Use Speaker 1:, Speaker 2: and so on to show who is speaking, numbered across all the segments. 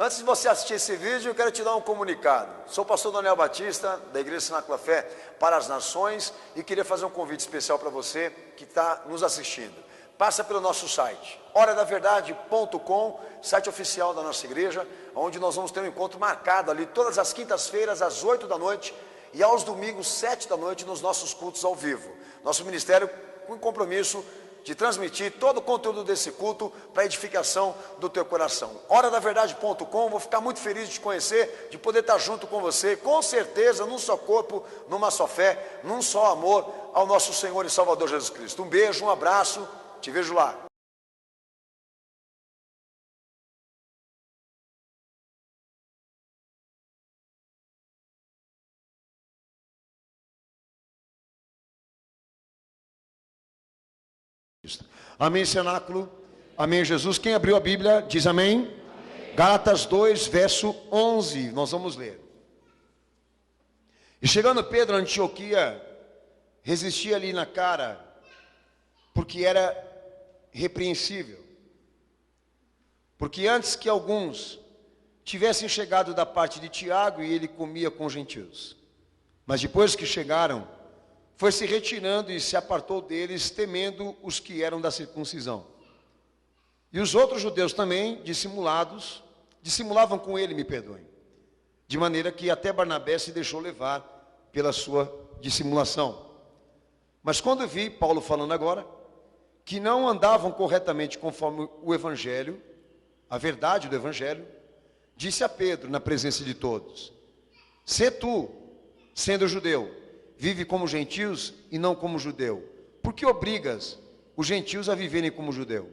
Speaker 1: Antes de você assistir esse vídeo, eu quero te dar um comunicado. Sou o pastor Daniel Batista, da Igreja Cenáculo Fé para as Nações, e queria fazer um convite especial para você que está nos assistindo. Passa pelo nosso site, horadaverdade.com, site oficial da nossa igreja, onde nós vamos ter um encontro marcado ali todas as quintas-feiras, às 8 da noite, e aos domingos, 7 da noite, nos nossos cultos ao vivo. Nosso ministério com compromisso de transmitir todo o conteúdo desse culto para a edificação do teu coração. Horadaverdade.com, vou ficar muito feliz de te conhecer, de poder estar junto com você, com certeza, num só corpo, numa só fé, num só amor ao nosso Senhor e Salvador Jesus Cristo. Um beijo, um abraço, te vejo lá. Amém, cenáculo. Amém, Jesus. Quem abriu a Bíblia diz amém. Amém. Gálatas 2, verso 11. Nós vamos ler. E chegando Pedro a Antioquia, resistia ali na cara, porque era repreensível. Porque antes que alguns tivessem chegado da parte de Tiago, e ele comia com gentios. Mas depois que chegaram, foi se retirando e se apartou deles, temendo os que eram da circuncisão. E os outros judeus também, dissimulavam com ele, me perdoem. De maneira que até Barnabé se deixou levar pela sua dissimulação. Mas quando vi, Paulo falando agora, que não andavam corretamente conforme o Evangelho, a verdade do Evangelho, disse a Pedro, na presença de todos: se tu, sendo judeu, vive como gentios e não como judeu, por que obrigas os gentios a viverem como judeu?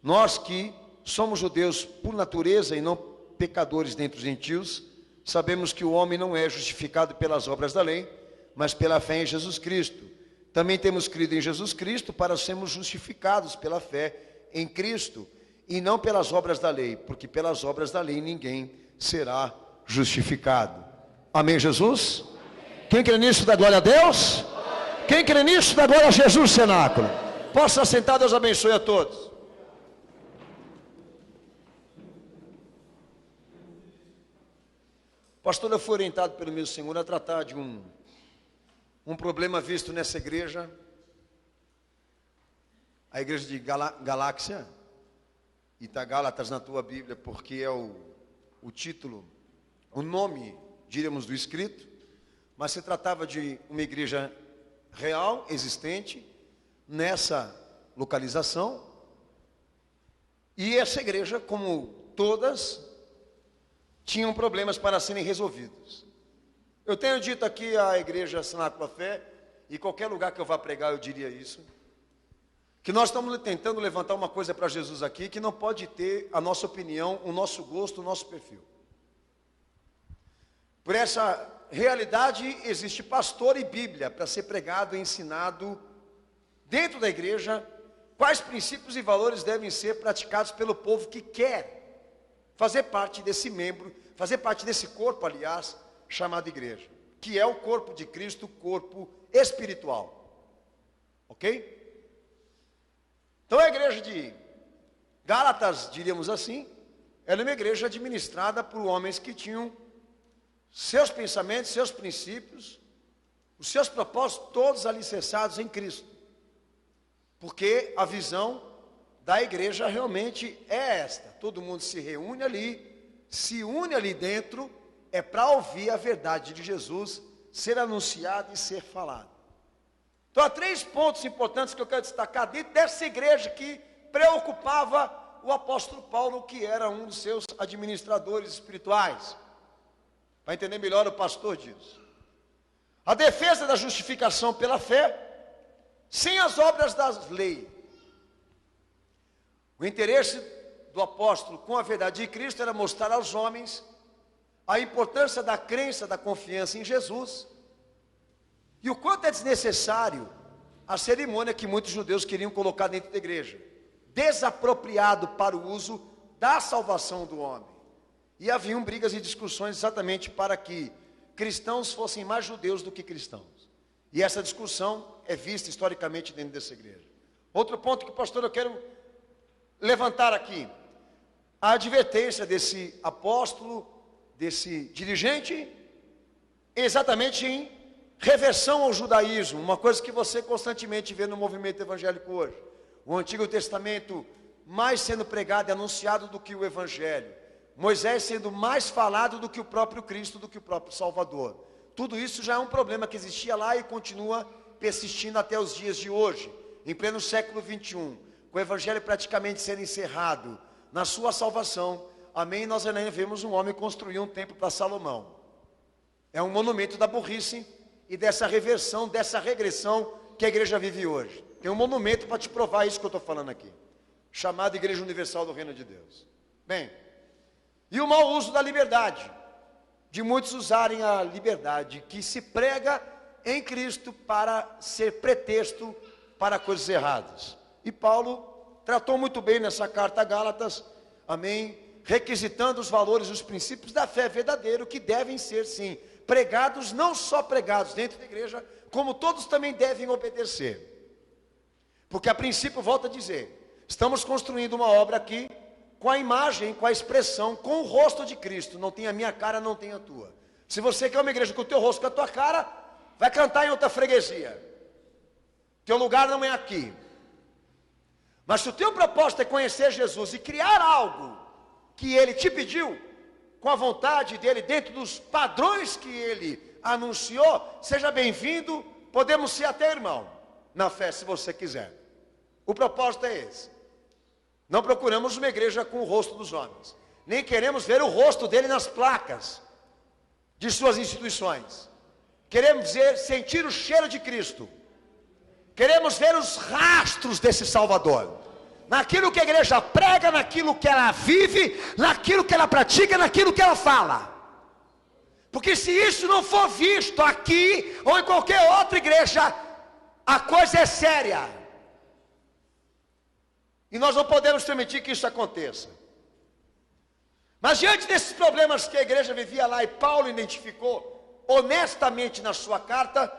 Speaker 1: Nós que somos judeus por natureza e não pecadores dentre os gentios, sabemos que o homem não é justificado pelas obras da lei, mas pela fé em Jesus Cristo. Também temos crido em Jesus Cristo para sermos justificados pela fé em Cristo, e não pelas obras da lei, porque pelas obras da lei ninguém será justificado. Amém, Jesus? Quem crê nisso, dá glória a Deus? Quem crê nisso, dá glória a Jesus, cenáculo. Possa sentar, Deus abençoe a todos. Pastor, eu fui orientado pelo meu Senhor a tratar de um problema visto nessa igreja, a igreja de Galáxia, e está Gálatas na tua Bíblia, porque é o título, o nome, diríamos, do escrito. Mas se tratava de uma igreja real, existente, nessa localização. E essa igreja, como todas, tinham problemas para serem resolvidos. Eu tenho dito aqui à igreja Cenáculo Fé, e qualquer lugar que eu vá pregar eu diria isso, que nós estamos tentando levantar uma coisa para Jesus aqui, que não pode ter a nossa opinião, o nosso gosto, o nosso perfil. Por essa realidade, existe pastor e Bíblia para ser pregado e ensinado dentro da igreja quais princípios e valores devem ser praticados pelo povo que quer fazer parte desse membro, fazer parte desse corpo, aliás, chamado igreja, que é o corpo de Cristo, corpo espiritual. Ok? Então a igreja de Gálatas, diríamos assim, era uma igreja administrada por homens que tinham seus pensamentos, seus princípios, os seus propósitos, todos alicerçados em Cristo. Porque a visão da igreja realmente é esta: todo mundo se reúne ali, se une ali dentro, é para ouvir a verdade de Jesus ser anunciada e ser falada. Então há 3 pontos importantes que eu quero destacar dentro dessa igreja que preocupava o apóstolo Paulo, que era um dos seus administradores espirituais. Para entender melhor, o pastor diz: a defesa da justificação pela fé, sem as obras da lei. O interesse do apóstolo com a verdade de Cristo era mostrar aos homens a importância da crença, da confiança em Jesus, e o quanto é desnecessário a cerimônia que muitos judeus queriam colocar dentro da igreja, desapropriado para o uso da salvação do homem. E haviam brigas e discussões exatamente para que cristãos fossem mais judeus do que cristãos. E essa discussão é vista historicamente dentro dessa igreja. Outro ponto que, pastor, eu quero levantar aqui: a advertência desse apóstolo, desse dirigente, exatamente em reversão ao judaísmo, uma coisa que você constantemente vê no movimento evangélico hoje. O Antigo Testamento mais sendo pregado e anunciado do que o Evangelho. Moisés sendo mais falado do que o próprio Cristo, do que o próprio Salvador. Tudo isso já é um problema que existia lá e continua persistindo até os dias de hoje. Em pleno século 21, com o Evangelho praticamente sendo encerrado na sua salvação, amém, nós ainda vemos um homem construir um templo para Salomão. É um monumento da burrice e dessa reversão, dessa regressão que a igreja vive hoje. Tem um monumento para te provar isso que eu estou falando aqui, chamado Igreja Universal do Reino de Deus. Bem, e o mau uso da liberdade, de muitos usarem a liberdade que se prega em Cristo para ser pretexto para coisas erradas. E Paulo tratou muito bem nessa carta a Gálatas, amém, requisitando os valores e os princípios da fé verdadeira, que devem ser sim pregados, não só pregados dentro da igreja, como todos também devem obedecer. Porque a princípio, volto a dizer, estamos construindo uma obra aqui com a imagem, com a expressão, com o rosto de Cristo. Não tem a minha cara, não tem a tua. Se você quer uma igreja com o teu rosto, com a tua cara, vai cantar em outra freguesia. Teu lugar não é aqui. Mas se o teu propósito é conhecer Jesus e criar algo que Ele te pediu, com a vontade dEle, dentro dos padrões que Ele anunciou, seja bem-vindo, podemos ser até irmão, na fé, se você quiser. O propósito é esse. Não procuramos uma igreja com o rosto dos homens, nem queremos ver o rosto dele nas placas de suas instituições. Queremos sentir o cheiro de Cristo. Queremos ver os rastros desse Salvador, naquilo que a igreja prega, naquilo que ela vive, naquilo que ela pratica, naquilo que ela fala. Porque se isso não for visto aqui ou em qualquer outra igreja, a coisa é séria. E nós não podemos permitir que isso aconteça. Mas diante desses problemas que a igreja vivia lá, e Paulo identificou honestamente na sua carta,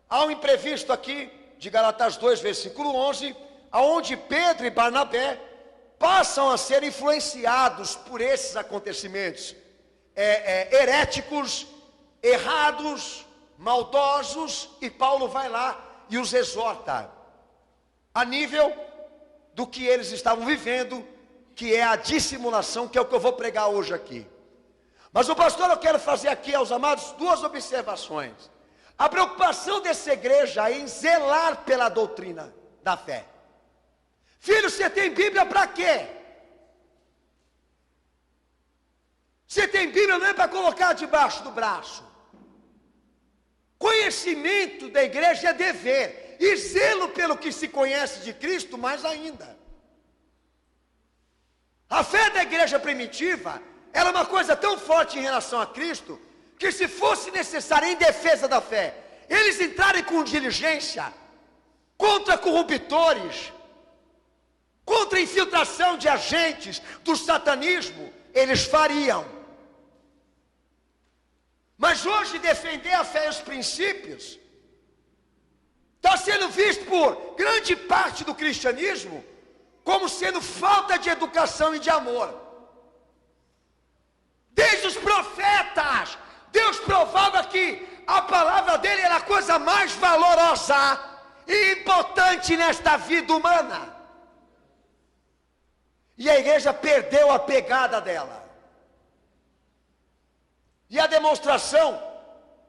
Speaker 1: há um imprevisto aqui, de Gálatas 2, versículo 11, aonde Pedro e Barnabé passam a ser influenciados por esses acontecimentos heréticos, errados, maldosos, e Paulo vai lá e os exorta a nível do que eles estavam vivendo, que é a dissimulação, que é o que eu vou pregar hoje aqui. Mas o pastor, eu quero fazer aqui aos amados duas observações. A preocupação dessa igreja é em zelar pela doutrina da fé. Filho, você tem Bíblia para quê? Você tem Bíblia não é para colocar debaixo do braço. Conhecimento da igreja é dever. E zelo pelo que se conhece de Cristo, mais ainda. A fé da igreja primitiva era uma coisa tão forte em relação a Cristo, que se fosse necessário em defesa da fé, eles entrarem com diligência contra corruptores, contra a infiltração de agentes do satanismo, eles fariam. Mas hoje defender a fé e os princípios está sendo visto por grande parte do cristianismo como sendo falta de educação e de amor. Desde os profetas, Deus provava que a palavra dele era a coisa mais valorosa e importante nesta vida humana. E a igreja perdeu a pegada dela. E a demonstração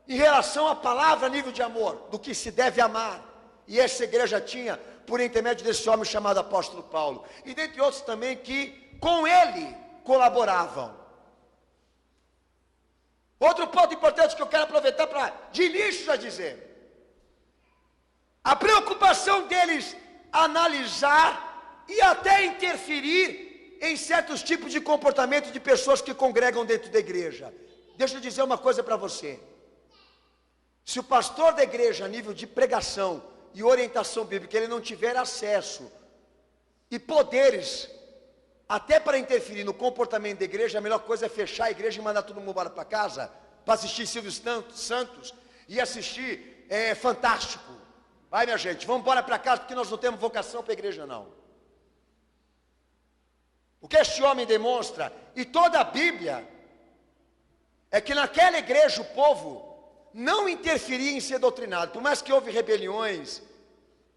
Speaker 1: em relação à palavra a nível de amor, do que se deve amar. E essa igreja tinha, por intermédio desse homem chamado apóstolo Paulo, e dentre outros também que com ele colaboravam. Outro ponto importante que eu quero aproveitar para de início já dizer: a preocupação deles analisar e até interferir em certos tipos de comportamento de pessoas que congregam dentro da igreja. Deixa eu dizer uma coisa para você. Se o pastor da igreja, a nível de pregação e orientação bíblica, ele não tiver acesso e poderes até para interferir no comportamento da igreja, a melhor coisa é fechar a igreja e mandar todo mundo embora para casa para assistir Silvio Santos e assistir Fantástico. Vai, minha gente, vamos embora para casa, porque nós não temos vocação para a igreja, não. O que este homem demonstra, e toda a Bíblia, é que naquela igreja o povo não interferia em ser doutrinado. Por mais que houve rebeliões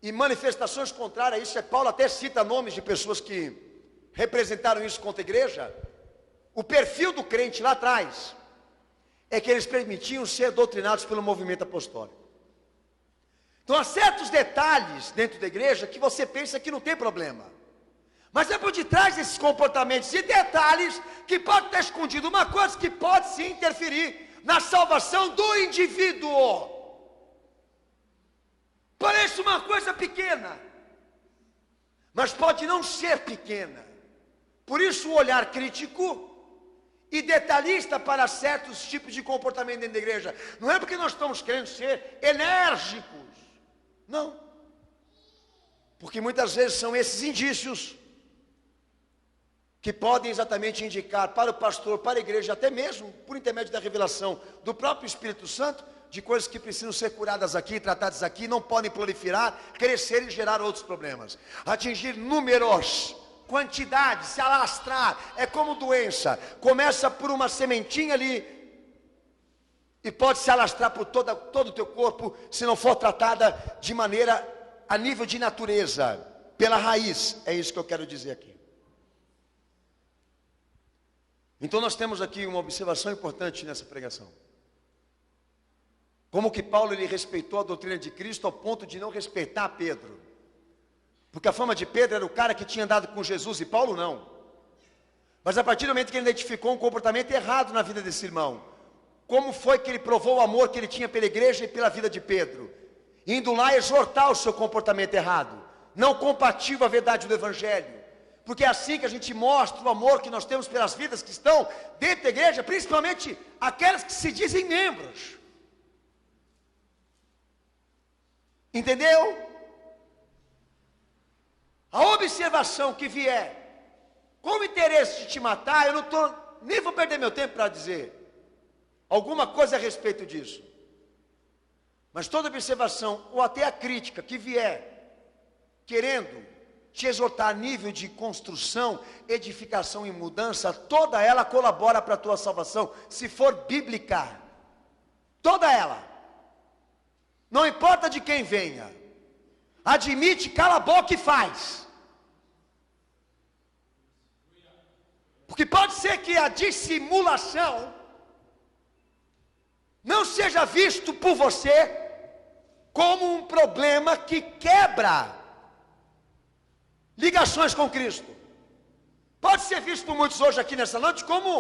Speaker 1: e manifestações contrárias a isso, Paulo até cita nomes de pessoas que representaram isso contra a igreja. O perfil do crente lá atrás é que eles permitiam ser doutrinados pelo movimento apostólico. Então há certos detalhes dentro da igreja que você pensa que não tem problema. Mas é por detrás desses comportamentos e detalhes que pode estar escondido uma coisa que pode se interferir na salvação do indivíduo. Parece uma coisa pequena, mas pode não ser pequena. Por isso o olhar crítico e detalhista para certos tipos de comportamento dentro da igreja. Não é porque nós estamos querendo ser enérgicos, não. Porque muitas vezes são esses indícios que podem exatamente indicar para o pastor, para a igreja, até mesmo por intermédio da revelação do próprio Espírito Santo, de coisas que precisam ser curadas aqui, tratadas aqui, não podem proliferar, crescer e gerar outros problemas. Atingir números, quantidade, se alastrar, é como doença, começa por uma sementinha ali, e pode se alastrar por todo o teu corpo, se não for tratada de maneira, a nível de natureza, pela raiz, é isso que eu quero dizer aqui. Então nós temos aqui uma observação importante nessa pregação. Como que Paulo ele respeitou a doutrina de Cristo ao ponto de não respeitar Pedro. Porque a fama de Pedro era o cara que tinha andado com Jesus e Paulo não. Mas a partir do momento que ele identificou um comportamento errado na vida desse irmão, como foi que ele provou o amor que ele tinha pela igreja e pela vida de Pedro? Indo lá exortar o seu comportamento errado, não compatível à verdade do Evangelho. Porque é assim que a gente mostra o amor que nós temos pelas vidas que estão dentro da igreja, principalmente aquelas que se dizem membros. Entendeu? A observação que vier com o interesse de te matar, eu nem vou perder meu tempo para dizer alguma coisa a respeito disso. Mas toda observação, ou até a crítica que vier querendo te exortar a nível de construção, edificação e mudança, toda ela colabora para a tua salvação, se for bíblica. Toda ela. Não importa de quem venha. Admite, cala a boca e faz. Porque pode ser que a dissimulação não seja visto por você como um problema que quebra ligações com Cristo. Pode ser visto por muitos hoje aqui nessa noite como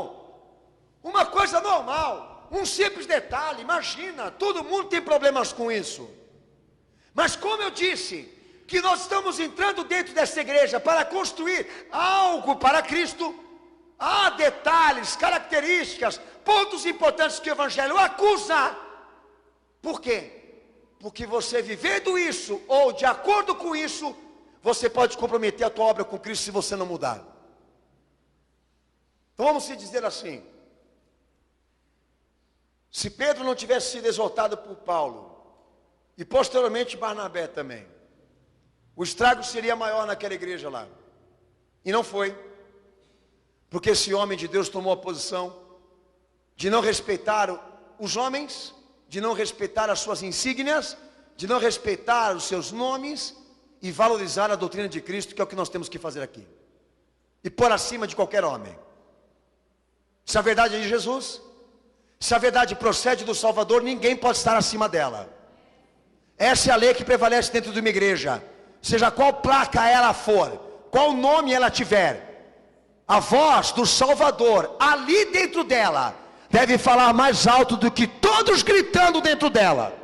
Speaker 1: uma coisa normal, um simples detalhe. Imagina, todo mundo tem problemas com isso. Mas como eu disse, que nós estamos entrando dentro dessa igreja para construir algo para Cristo, há detalhes, características, pontos importantes que o Evangelho acusa. Por quê? Porque você vivendo isso, ou de acordo com isso, você pode comprometer a tua obra com Cristo se você não mudar. Então vamos se dizer assim: se Pedro não tivesse sido exortado por Paulo, e posteriormente Barnabé também, o estrago seria maior naquela igreja lá. E não foi. Porque esse homem de Deus tomou a posição de não respeitar os homens, de não respeitar as suas insígnias, de não respeitar os seus nomes e valorizar a doutrina de Cristo, que é o que nós temos que fazer aqui. E pôr acima de qualquer homem. Se a verdade é de Jesus, se a verdade procede do Salvador, ninguém pode estar acima dela. Essa é a lei que prevalece dentro de uma igreja. Seja qual placa ela for, qual nome ela tiver, a voz do Salvador ali dentro dela deve falar mais alto do que todos gritando dentro dela.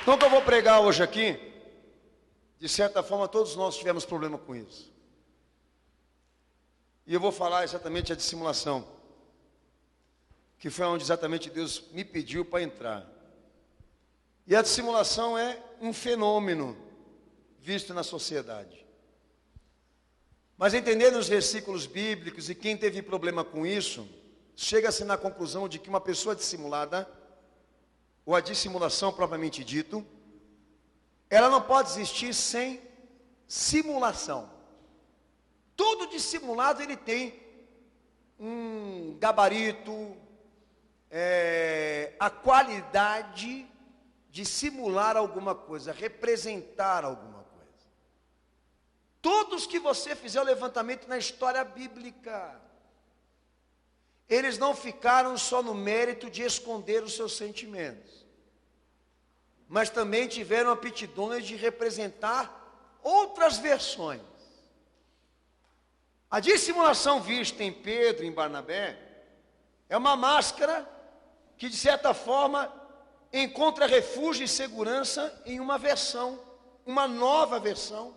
Speaker 1: Então, o que eu vou pregar hoje aqui, de certa forma todos nós tivemos problema com isso. E eu vou falar exatamente a dissimulação, que foi onde exatamente Deus me pediu para entrar. E a dissimulação é um fenômeno visto na sociedade. Mas entendendo os versículos bíblicos, e quem teve problema com isso, chega-se na conclusão de que uma pessoa dissimulada ou a dissimulação propriamente dito, ela não pode existir sem simulação. Todo dissimulado ele tem um gabarito, a qualidade de simular alguma coisa, representar alguma coisa. Todos que você fizer o levantamento na história bíblica, eles não ficaram só no mérito de esconder os seus sentimentos, mas também tiveram aptidões de representar outras versões. A dissimulação vista em Pedro e em Barnabé é uma máscara que, de certa forma, encontra refúgio e segurança em uma versão, uma nova versão,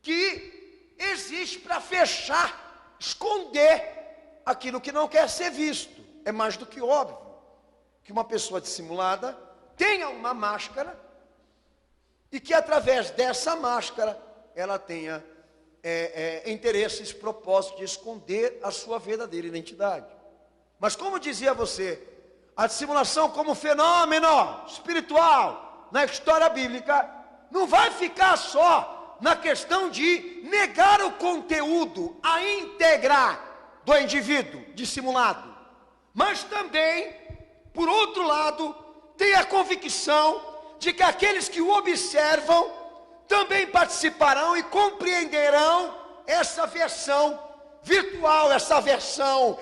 Speaker 1: que existe para fechar, esconder aquilo que não quer ser visto. É mais do que óbvio que uma pessoa dissimulada tenha uma máscara e que através dessa máscara ela tenha interesses, propósitos de esconder a sua verdadeira identidade. Mas como dizia você, a dissimulação como fenômeno espiritual na história bíblica não vai ficar só na questão de negar o conteúdo, a íntegra do indivíduo dissimulado, mas também, por outro lado, tem a convicção de que aqueles que o observam também participarão e compreenderão essa versão virtual, essa versão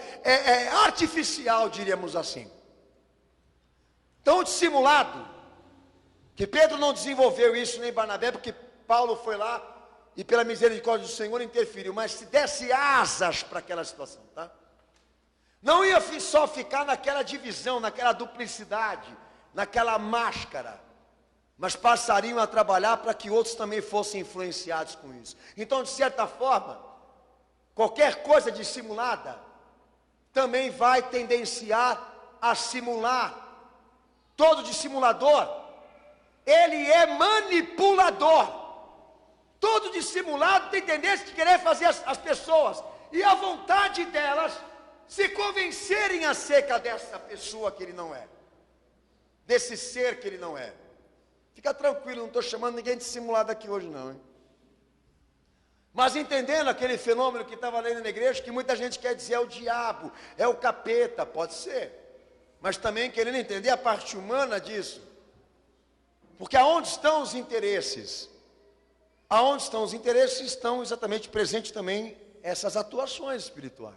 Speaker 1: artificial, diríamos assim. Então, o dissimulado, que Pedro não desenvolveu isso nem Barnabé, porque Paulo foi lá e pela misericórdia do Senhor interferiu, mas se desse asas para aquela situação, tá? Não ia só ficar naquela divisão, naquela duplicidade, naquela máscara, mas passariam a trabalhar para que outros também fossem influenciados com isso. Então, de certa forma, qualquer coisa dissimulada também vai tendenciar a simular. Todo dissimulador, ele é manipulador. Todo dissimulado tem tendência de querer fazer as pessoas e a vontade delas se convencerem acerca dessa pessoa que ele não é, desse ser que ele não é. Fica tranquilo, não estou chamando ninguém de dissimulado aqui hoje não, hein? Mas entendendo aquele fenômeno que estava lendo na igreja, que muita gente quer dizer é o diabo, é o capeta, pode ser, mas também querendo entender a parte humana disso, porque aonde estão os interesses? Aonde estão os interesses, estão exatamente presentes também essas atuações espirituais.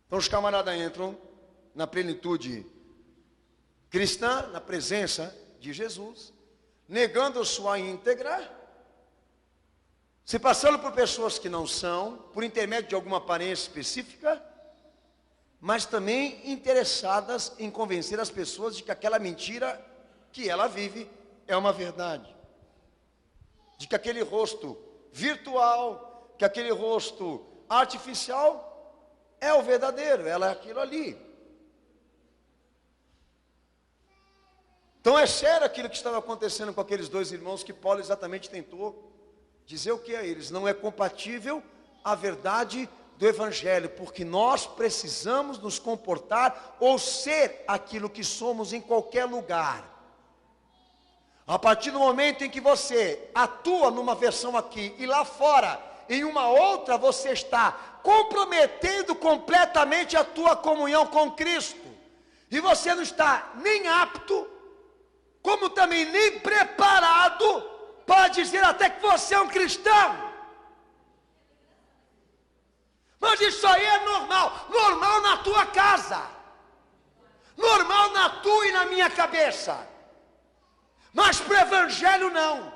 Speaker 1: Então os camaradas entram na plenitude cristã, na presença de Jesus, negando sua íntegra, se passando por pessoas que não são, por intermédio de alguma aparência específica, mas também interessadas em convencer as pessoas de que aquela mentira que ela vive é uma verdade. De que aquele rosto virtual, que aquele rosto artificial é o verdadeiro, ela é aquilo ali. Então é sério aquilo que estava acontecendo com aqueles dois irmãos que Paulo exatamente tentou dizer o que a eles. Não é compatível a verdade do Evangelho, porque nós precisamos nos comportar ou ser aquilo que somos em qualquer lugar. A partir do momento em que você atua numa versão aqui e lá fora, em uma outra, você está comprometendo completamente a tua comunhão com Cristo. E você não está nem apto, como também nem preparado para dizer até que você é um cristão. Mas isso aí é normal, normal na tua casa, normal na tua e na minha cabeça. Mas para o Evangelho não.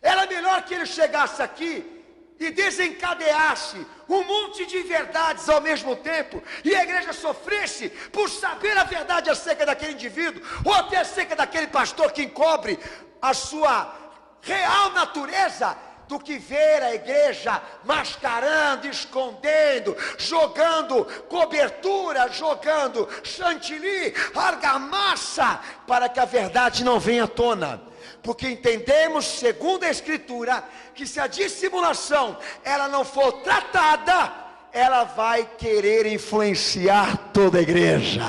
Speaker 1: Era melhor que ele chegasse aqui e desencadeasse um monte de verdades ao mesmo tempo, e a igreja sofresse por saber a verdade acerca daquele indivíduo, ou até acerca daquele pastor que encobre a sua real natureza, do que ver a igreja mascarando, escondendo, jogando cobertura, jogando chantilly, argamassa, para que a verdade não venha à tona. Porque entendemos, segundo a Escritura, que se a dissimulação ela não for tratada, ela vai querer influenciar toda a igreja.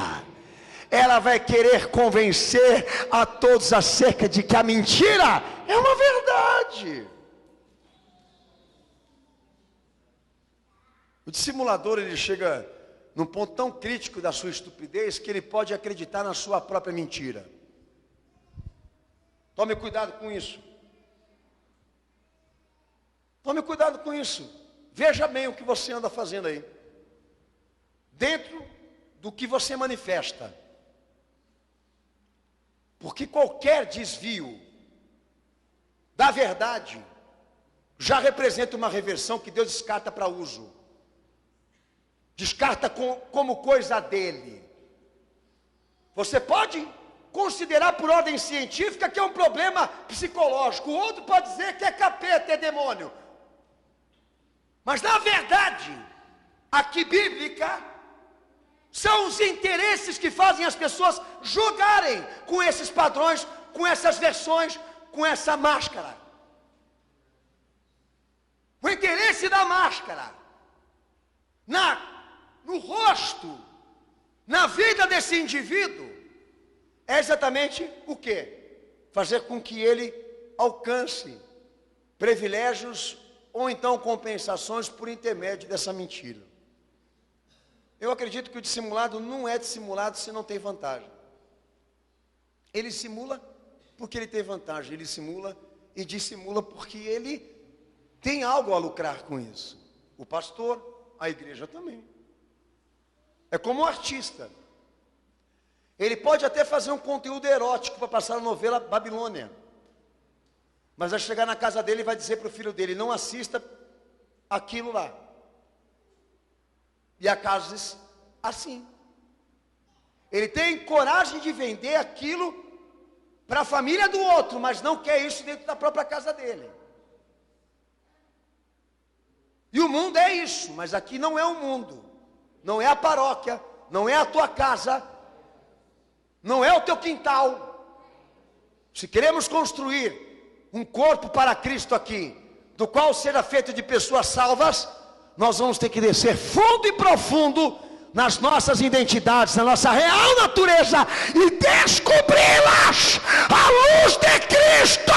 Speaker 1: ela vai querer convencer a todos acerca de que a mentira é uma verdade. O dissimulador, ele chega num ponto tão crítico da sua estupidez que ele pode acreditar na sua própria mentira. Tome cuidado com isso. Tome cuidado com isso. Veja bem o que você anda fazendo aí. Dentro do que você manifesta. Porque qualquer desvio da verdade já representa uma reversão que Deus descarta para uso. Descarta como coisa dele. Você pode considerar por ordem científica que é um problema psicológico. O outro pode dizer que é capeta, é demônio. Mas na verdade, aqui bíblica, são os interesses que fazem as pessoas jogarem com esses padrões, com essas versões, com essa máscara. O interesse da máscara, no rosto, na vida desse indivíduo, é exatamente o quê? Fazer com que ele alcance privilégios ou então compensações por intermédio dessa mentira. Eu acredito que o dissimulado não é dissimulado se não tem vantagem. Ele simula porque ele tem vantagem. Ele simula e dissimula porque ele tem algo a lucrar com isso. O pastor, a igreja também. É como um artista. Ele pode até fazer um conteúdo erótico para passar a novela Babilônia. Mas vai chegar na casa dele e vai dizer para o filho dele: não assista aquilo lá. E há casos assim. Ele tem coragem de vender aquilo para a família do outro, mas não quer isso dentro da própria casa dele. E o mundo é isso, mas aqui não é o mundo. Não é a paróquia, não é a tua casa, não é o teu quintal. Se queremos construir um corpo para Cristo aqui, do qual será feito de pessoas salvas, nós vamos ter que descer fundo e profundo nas nossas identidades, na nossa real natureza e descobri-las à luz de Cristo.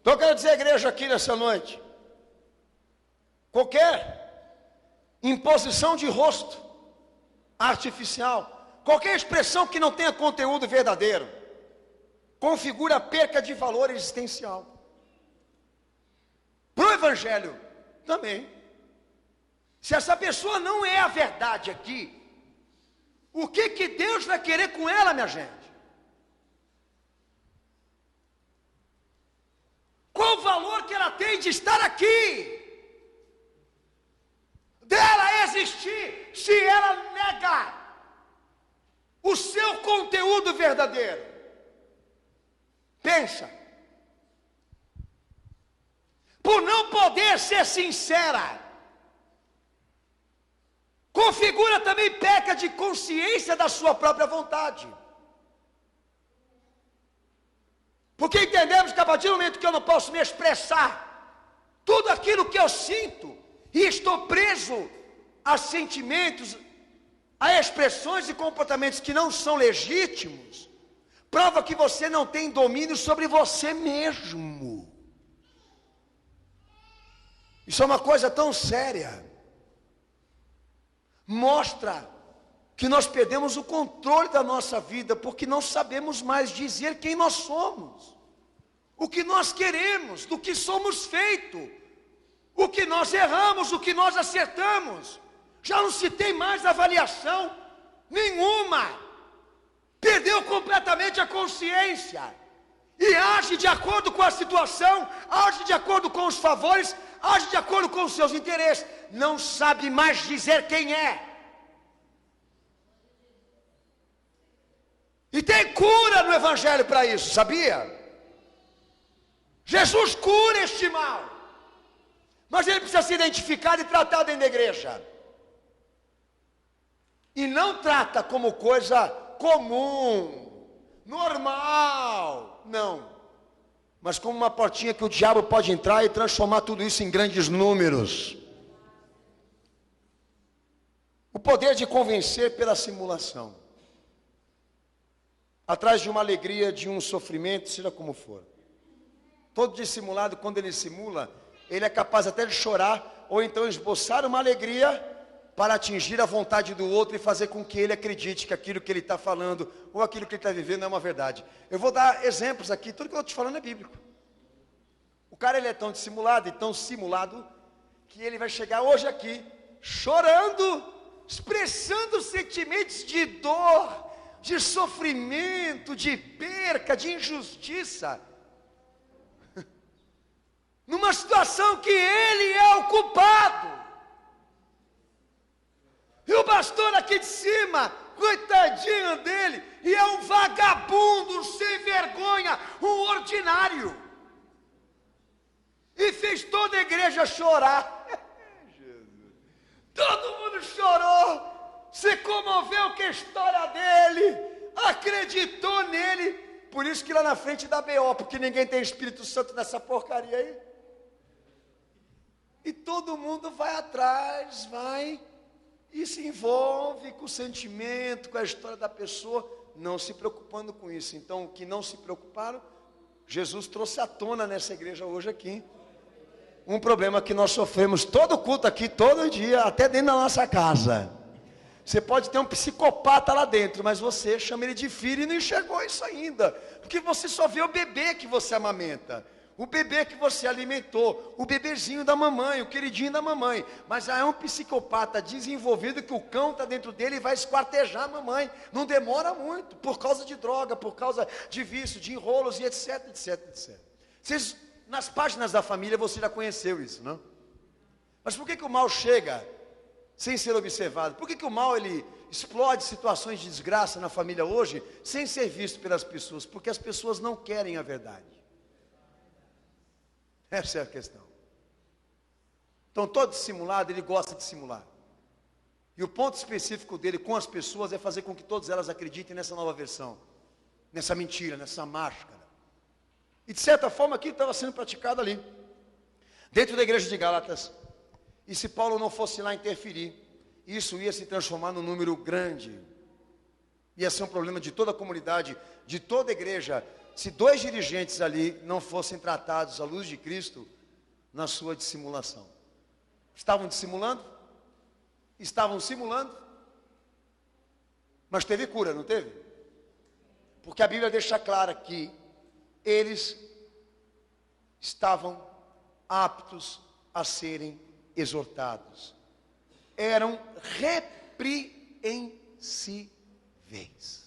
Speaker 1: Então eu quero dizer à igreja aqui nessa noite, qualquer imposição de rosto artificial, qualquer expressão que não tenha conteúdo verdadeiro, configura a perca de valor existencial. Para o evangelho também. Se essa pessoa não é a verdade aqui, o que Deus vai querer com ela, minha gente? Qual o valor que ela tem de estar aqui? Dela existir, se ela negar o seu conteúdo verdadeiro. Pensa. Por não poder ser sincera, configura também perca de consciência da sua própria vontade. Porque entendemos que a partir do momento que eu não posso me expressar tudo aquilo que eu sinto, e estou preso a sentimentos, a expressões e comportamentos que não são legítimos, prova que você não tem domínio sobre você mesmo. Isso é uma coisa tão séria. Mostra que nós perdemos o controle da nossa vida, porque não sabemos mais dizer quem nós somos, o que nós queremos, do que somos feitos, o que nós erramos, o que nós acertamos. Já não se tem mais avaliação nenhuma. Perdeu completamente a consciência. E age de acordo com a situação, age de acordo com os favores, age de acordo com os seus interesses. Não sabe mais dizer quem é. E tem cura no evangelho para isso, sabia? Jesus cura este mal. Mas ele precisa ser identificado e tratado dentro da igreja. E não trata como coisa comum, normal. Não. Mas como uma portinha que o diabo pode entrar e transformar tudo isso em grandes números. O poder de convencer pela simulação. Atrás de uma alegria, de um sofrimento, seja como for. Todo dissimulado, quando ele simula, ele é capaz até de chorar, ou então esboçar uma alegria para atingir a vontade do outro e fazer com que ele acredite que aquilo que ele está falando, ou aquilo que ele está vivendo é uma verdade. Eu vou dar exemplos aqui, tudo que eu estou te falando é bíblico. O cara ele é tão dissimulado e tão simulado, que ele vai chegar hoje aqui, chorando, expressando sentimentos de dor, de sofrimento, de perca, de injustiça, numa situação que ele é o culpado. E o pastor aqui de cima, coitadinho dele, e é um vagabundo, sem vergonha, um ordinário. E fez toda a igreja chorar. Todo mundo chorou, se comoveu com a história dele, acreditou nele. Por isso que lá na frente dá B.O., porque ninguém tem Espírito Santo nessa porcaria aí. E todo mundo vai atrás, vai e se envolve com o sentimento, com a história da pessoa, não se preocupando com isso. Então, o que não se preocuparam, Jesus trouxe à tona nessa igreja hoje aqui. Um problema que nós sofremos todo culto aqui, todo dia, até dentro da nossa casa. Você pode ter um psicopata lá dentro, mas você chama ele de filho e não enxergou isso ainda. Porque você só vê o bebê que você amamenta. O bebê que você alimentou, o bebezinho da mamãe, o queridinho da mamãe. Mas já é um psicopata desenvolvido que o cão está dentro dele e vai esquartejar a mamãe. Não demora muito, por causa de droga, por causa de vício, de enrolos e etc, etc, etc. Vocês, nas páginas da família você já conheceu isso, não? Mas por que o mal chega sem ser observado? Por que o mal ele explode situações de desgraça na família hoje sem ser visto pelas pessoas? Porque as pessoas não querem a verdade. Essa é a questão. Então todo dissimulado, ele gosta de simular. E o ponto específico dele com as pessoas é fazer com que todas elas acreditem nessa nova versão, nessa mentira, nessa máscara. E de certa forma aquilo estava sendo praticado ali, dentro da igreja de Gálatas. E se Paulo não fosse lá interferir, isso ia se transformar num número grande. Ia ser um problema de toda a comunidade, de toda a igreja, se dois dirigentes ali não fossem tratados à luz de Cristo na sua dissimulação. Estavam dissimulando? Estavam simulando? Mas teve cura, não teve? Porque a Bíblia deixa clara que eles estavam aptos a serem exortados. Eram repreensíveis.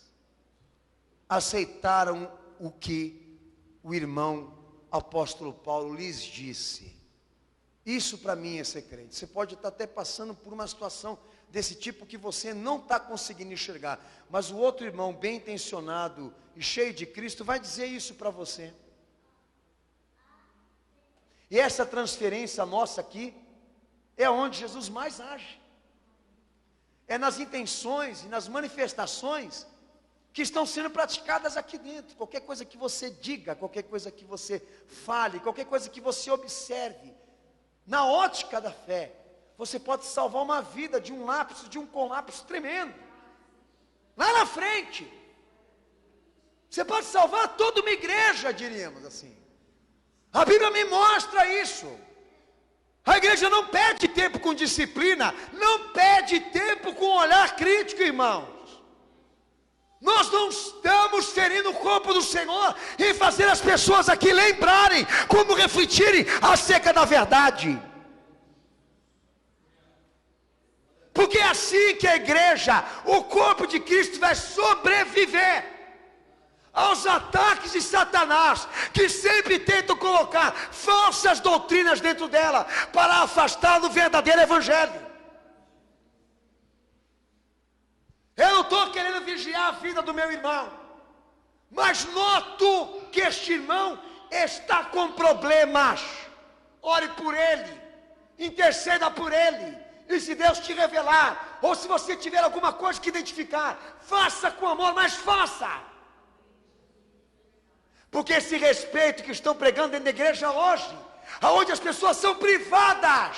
Speaker 1: Aceitaram o que o irmão apóstolo Paulo lhes disse. Isso para mim é ser crente. Você pode estar até passando por uma situação desse tipo que você não está conseguindo enxergar, mas o outro irmão bem intencionado e cheio de Cristo vai dizer isso para você. E essa transferência nossa aqui é onde Jesus mais age. É nas intenções e nas manifestações que estão sendo praticadas aqui dentro. Qualquer coisa que você diga, qualquer coisa que você fale, qualquer coisa que você observe, na ótica da fé, você pode salvar uma vida de um lapso, de um colapso tremendo. Lá na frente, você pode salvar toda uma igreja, diríamos assim. A Bíblia me mostra isso. A igreja não perde tempo com disciplina, não perde tempo com olhar crítico, irmãos. Nós não estamos ferindo o corpo do Senhor em fazer as pessoas aqui lembrarem, como refletirem acerca da verdade. Porque é assim que a igreja, o corpo de Cristo vai sobreviver aos ataques de Satanás, que sempre tentam colocar falsas doutrinas dentro dela, para afastar do verdadeiro evangelho. Eu não estou querendo vigiar a vida do meu irmão, mas noto que este irmão está com problemas. Ore por ele, interceda por ele, e se Deus te revelar, ou se você tiver alguma coisa que identificar, faça com amor, mas faça. Porque esse respeito que estão pregando dentro da igreja hoje, aonde as pessoas são privadas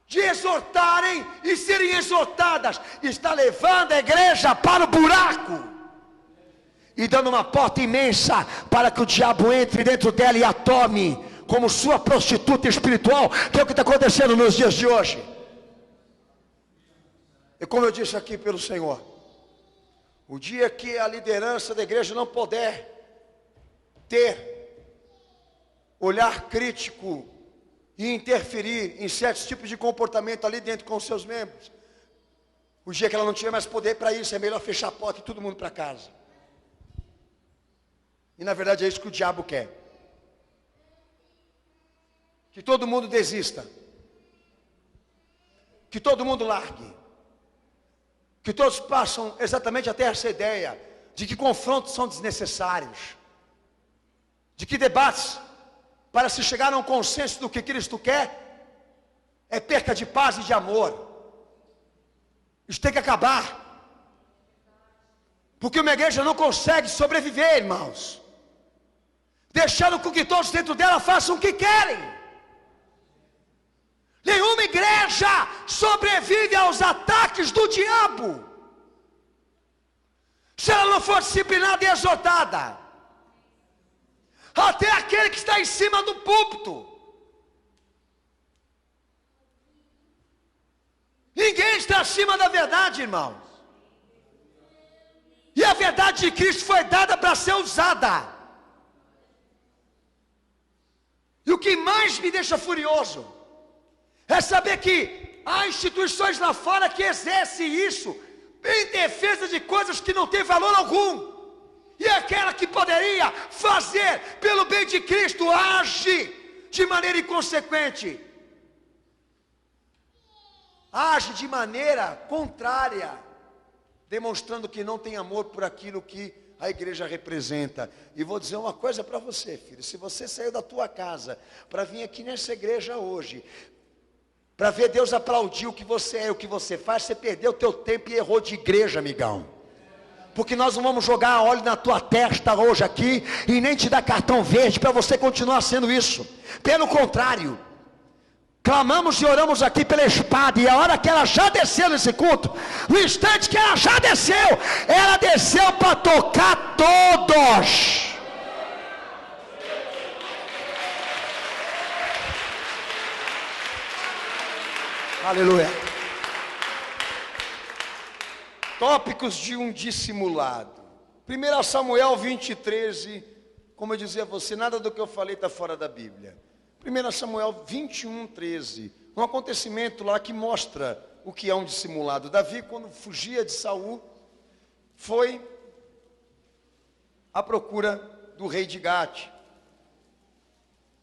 Speaker 1: de exortarem e serem exortadas, está levando a igreja para o buraco e dando uma porta imensa para que o diabo entre dentro dela e a tome como sua prostituta espiritual, que é o que está acontecendo nos dias de hoje. E como eu disse aqui pelo Senhor, o dia que a liderança da igreja não puder ter olhar crítico e interferir em certos tipos de comportamento ali dentro com os seus membros, o dia que ela não tiver mais poder para isso, é melhor fechar a porta e todo mundo para casa. E na verdade é isso que o diabo quer. Que todo mundo desista. Que todo mundo largue. Que todos passam exatamente até essa ideia de que confrontos são desnecessários. De que debates para se chegar a um consenso do que Cristo quer é perca de paz e de amor. Isso tem que acabar. Porque uma igreja não consegue sobreviver, irmãos, deixando com que todos dentro dela façam o que querem. Nenhuma igreja sobrevive aos ataques do diabo se ela não for disciplinada e exortada. Até aquele que está em cima do púlpito. Ninguém está acima da verdade, irmãos. E a verdade de Cristo foi dada para ser usada. E o que mais me deixa furioso é saber que há instituições lá fora que exercem isso em defesa de coisas que não têm valor algum. E aquela que poderia fazer pelo bem de Cristo age de maneira inconsequente. Age de maneira contrária, demonstrando que não tem amor por aquilo que a igreja representa. E vou dizer uma coisa para você, filho: se você saiu da tua casa para vir aqui nessa igreja hoje, para ver Deus aplaudir o que você é e o que você faz, você perdeu o teu tempo e errou de igreja, amigão. Porque nós não vamos jogar óleo na tua testa hoje aqui e nem te dar cartão verde para você continuar sendo isso. Pelo contrário, clamamos e oramos aqui pela espada, e a hora que ela já desceu nesse culto, no instante que ela já desceu, ela desceu para tocar todos. Aleluia. Tópicos de um dissimulado. 1 Samuel 20:13, como eu dizia a você, nada do que eu falei está fora da Bíblia. 1 Samuel 21:13, um acontecimento lá que mostra o que é um dissimulado. Davi, quando fugia de Saul, foi à procura do rei de Gate.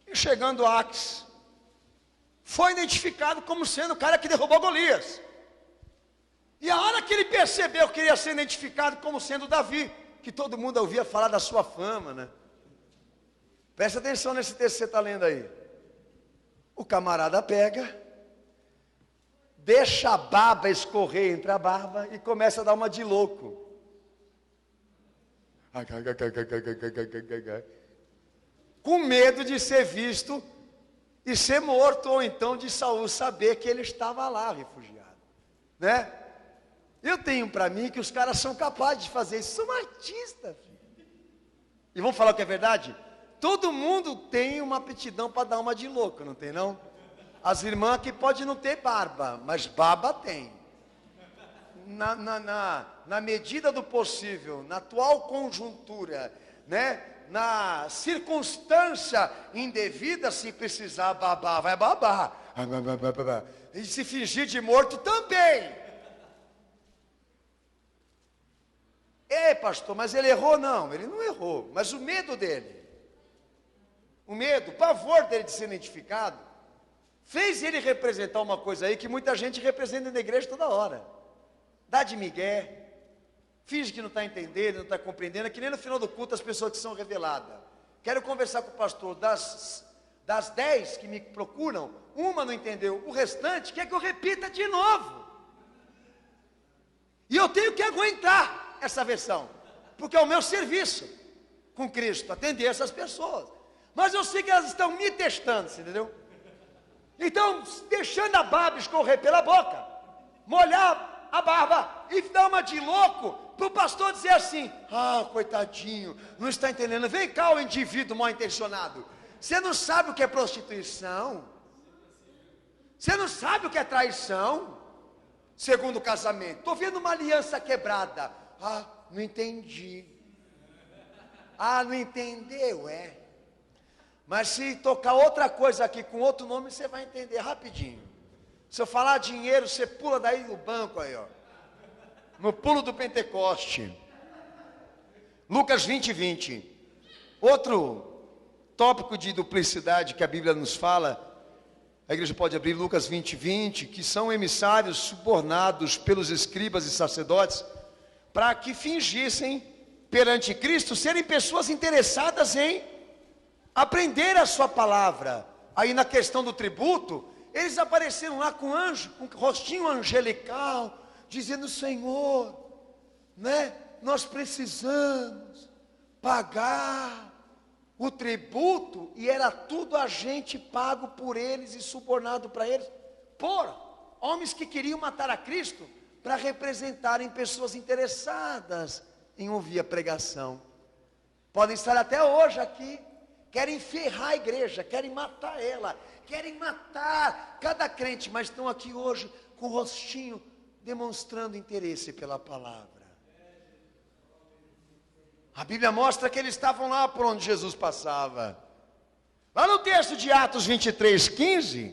Speaker 1: E chegando a Aques, foi identificado como sendo o cara que derrubou Golias. E a hora que ele percebeu que ele ia ser identificado como sendo Davi, que todo mundo ouvia falar da sua fama, né? Presta atenção nesse texto que você está lendo aí. O camarada pega, deixa a baba escorrer entre a barba e começa a dar uma de louco. Com medo de ser visto e ser morto, ou então de Saul saber que ele estava lá refugiado, né? Eu tenho para mim que os caras são capazes de fazer isso, são artistas. E vamos falar o que é verdade? Todo mundo tem uma aptidão para dar uma de louco, não tem não? As irmãs que podem não ter barba, mas baba tem. Na medida do possível, na atual conjuntura, né? Na circunstância indevida, se precisar babar, vai babar. E se fingir de morto também. Ei, pastor, mas ele errou? Não, ele não errou. Mas o medo dele, o pavor dele de ser identificado, fez ele representar uma coisa aí que muita gente representa na igreja toda hora. Dá de migué, finge que não está entendendo, não está compreendendo. É que nem no final do culto as pessoas que são reveladas. Quero conversar com o pastor, das 10 que me procuram, uma não entendeu, o restante quer que eu repita de novo. E eu tenho que aguentar essa versão, porque é o meu serviço. com Cristo, atender essas pessoas. Mas eu sei que elas estão me testando, você entendeu? Então, deixando a barba escorrer pela boca, molhar a barba e dar uma de louco, para o pastor dizer assim: ah, coitadinho, não está entendendo. Vem cá, o indivíduo mal intencionado. Você não sabe o que é prostituição? Você não sabe o que é traição? Segundo o casamento. Estou vendo uma aliança quebrada. Ah, não entendi. Ah, não entendeu, é. Mas se tocar outra coisa aqui com outro nome, você vai entender rapidinho. Se eu falar dinheiro, você pula daí do banco aí, ó. No pulo do Pentecoste. Lucas 20:20. Outro tópico de duplicidade que a Bíblia nos fala. A igreja pode abrir Lucas 20:20, que são emissários subornados pelos escribas e sacerdotes, para que fingissem perante Cristo serem pessoas interessadas em aprender a sua palavra. Aí na questão do tributo, eles apareceram lá com anjo, com rostinho angelical, dizendo: Senhor, né, nós precisamos pagar o tributo, e era tudo a gente pago por eles e subornado para eles, por homens que queriam matar a Cristo, para representarem pessoas interessadas em ouvir a pregação. Podem estar até hoje aqui, querem ferrar a igreja, querem matar ela, querem matar cada crente, mas estão aqui hoje com o rostinho demonstrando interesse pela palavra. A Bíblia mostra que eles estavam lá por onde Jesus passava. Lá no texto de Atos 23:15,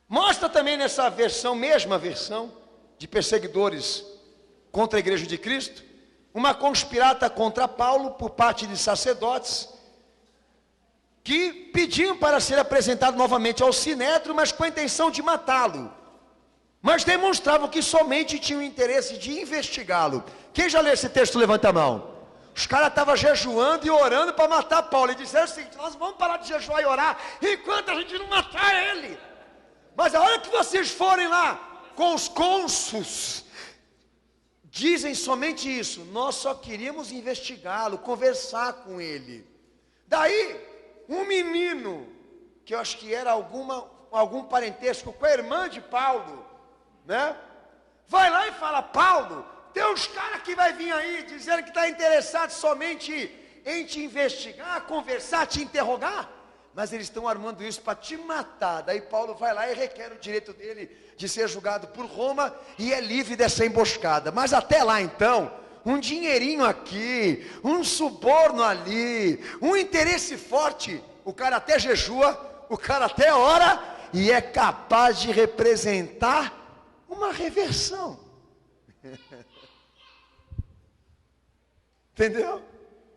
Speaker 1: mostra também nessa versão, mesma versão, de perseguidores contra a igreja de Cristo, uma conspirata contra Paulo por parte de sacerdotes, que pediam para ser apresentado novamente ao Sinédrio, mas com a intenção de matá-lo. Mas demonstravam que somente tinham interesse de investigá-lo. Quem já leu esse texto, levanta a mão. Os caras estavam jejuando e orando para matar Paulo. E disseram o seguinte: nós vamos parar de jejuar e orar enquanto a gente não matar ele. Mas a hora que vocês forem lá com os cônsuls, dizem somente isso: nós só queríamos investigá-lo, conversar com ele. Daí, um menino, que eu acho que era algum parentesco com a irmã de Paulo, né? Vai lá e fala: Paulo, tem uns caras que vai vir aí dizendo que está interessado somente em te investigar, conversar, te interrogar, mas eles estão armando isso para te matar. Daí Paulo vai lá e requer o direito dele de ser julgado por Roma e é livre dessa emboscada. Mas até lá então, um dinheirinho aqui, um suborno ali, um interesse forte, o cara até jejua, o cara até ora e é capaz de representar uma reversão. Entendeu?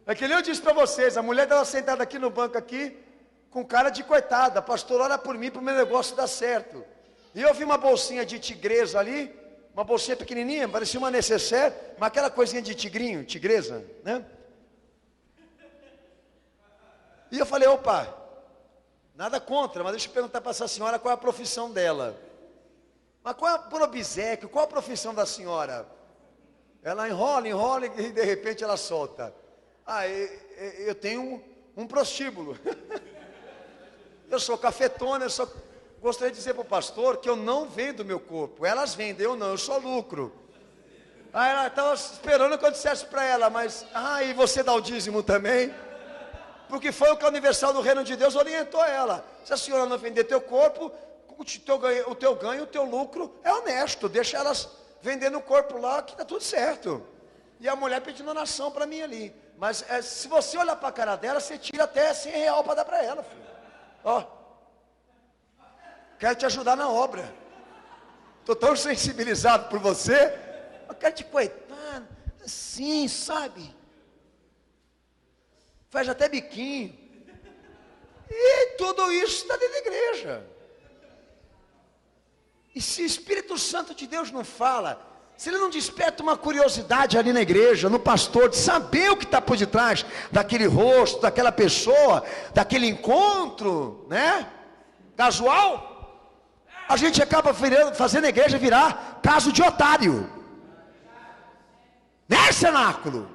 Speaker 1: É que nem eu disse para vocês, a mulher estava sentada aqui no banco aqui, com cara de coitada: pastor, ora por mim para o meu negócio dar certo. E eu vi uma bolsinha de tigresa ali, uma bolsinha pequenininha, parecia uma necessaire, mas aquela coisinha de tigrinho, tigresa, né? E eu falei: opa, nada contra, mas deixa eu perguntar para essa senhora qual é a profissão dela. Mas qual é, por obséquio, qual a profissão da senhora? Ela enrola e de repente ela solta: ah, eu tenho um prostíbulo. Eu sou cafetona, eu só gostaria de dizer para o pastor que eu não vendo meu corpo. Elas vendem, eu não, eu só lucro. Aí ela estava esperando que eu dissesse para ela: mas, e você dá o dízimo também? Porque foi o que a Universal do Reino de Deus orientou ela: se a senhora não vender teu corpo, o teu ganho, o teu lucro é honesto, deixa elas vendendo o corpo lá que está tudo certo. E a mulher pedindo oração para mim ali. Mas se você olhar para a cara dela, você tira até R$100 para dar para ela, filho. Ó, quero te ajudar na obra. Estou tão sensibilizado por você. Eu quero te coitar, assim, sabe? Faz até biquinho. E tudo isso está dentro da igreja. E se o Espírito Santo de Deus não fala, se ele não desperta uma curiosidade ali na igreja, no pastor, de saber o que está por detrás daquele rosto, daquela pessoa, daquele encontro, né? Casual, a gente acaba fazendo a igreja virar caso de otário, né, cenáculo?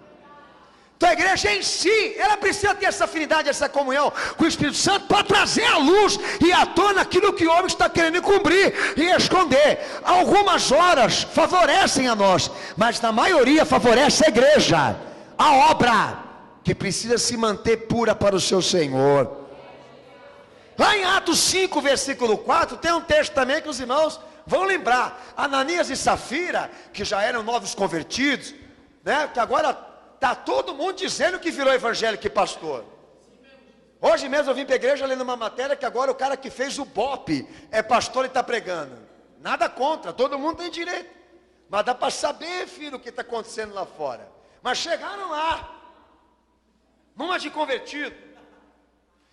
Speaker 1: Então a igreja em si, ela precisa ter essa afinidade, essa comunhão com o Espírito Santo para trazer à luz e à tona aquilo que o homem está querendo encobrir e esconder. Algumas horas favorecem a nós, mas na maioria favorece a igreja, a obra, que precisa se manter pura para o seu Senhor. Lá em Atos 5, versículo 4, tem um texto também que os irmãos vão lembrar. Ananias e Safira, que já eram novos convertidos, né? Que agora está todo mundo dizendo que virou evangélico e pastor. Hoje mesmo eu vim para a igreja lendo uma matéria que agora o cara que fez o BOP é pastor e está pregando. Nada contra, todo mundo tem direito. Mas dá para saber, filho, o que está acontecendo lá fora. Mas chegaram lá, numa de convertido.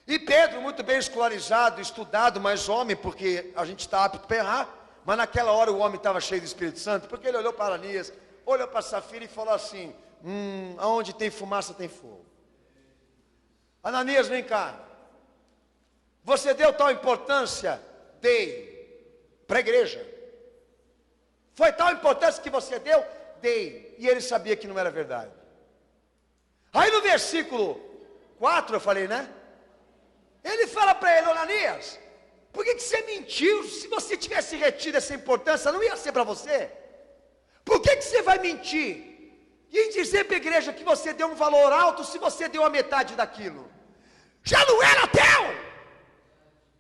Speaker 1: E Pedro, muito bem escolarizado, estudado, mas homem, porque a gente está apto para errar. Mas naquela hora o homem estava cheio do Espírito Santo, porque ele olhou para Ananias, olhou para Safira e falou assim: aonde tem fumaça tem fogo. Ananias, vem cá. Você deu tal importância? Dei. Para a igreja. Foi tal importância que você deu? Dei. E ele sabia que não era verdade. Aí no versículo 4 eu falei, né? Ele fala para ele: Ananias, por que você mentiu? Se você tivesse retido essa importância, não ia ser para você. Por que você vai mentir? E dizer para a igreja que você deu um valor alto, se você deu a metade daquilo? Já não era teu!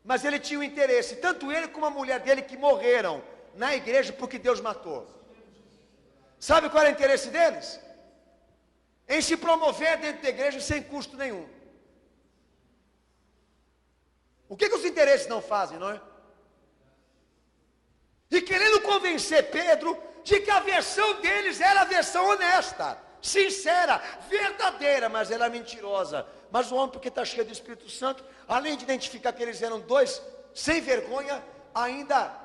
Speaker 1: Mas ele tinha um interesse, tanto ele como a mulher dele, que morreram na igreja porque Deus matou. Sabe qual era o interesse deles? Em se promover dentro da igreja sem custo nenhum. O que os interesses não fazem, não é? E querendo convencer Pedro de que a versão deles era a versão honesta, sincera, verdadeira, mas era mentirosa. Mas o homem, porque está cheio do Espírito Santo, além de identificar que eles eram dois sem vergonha, ainda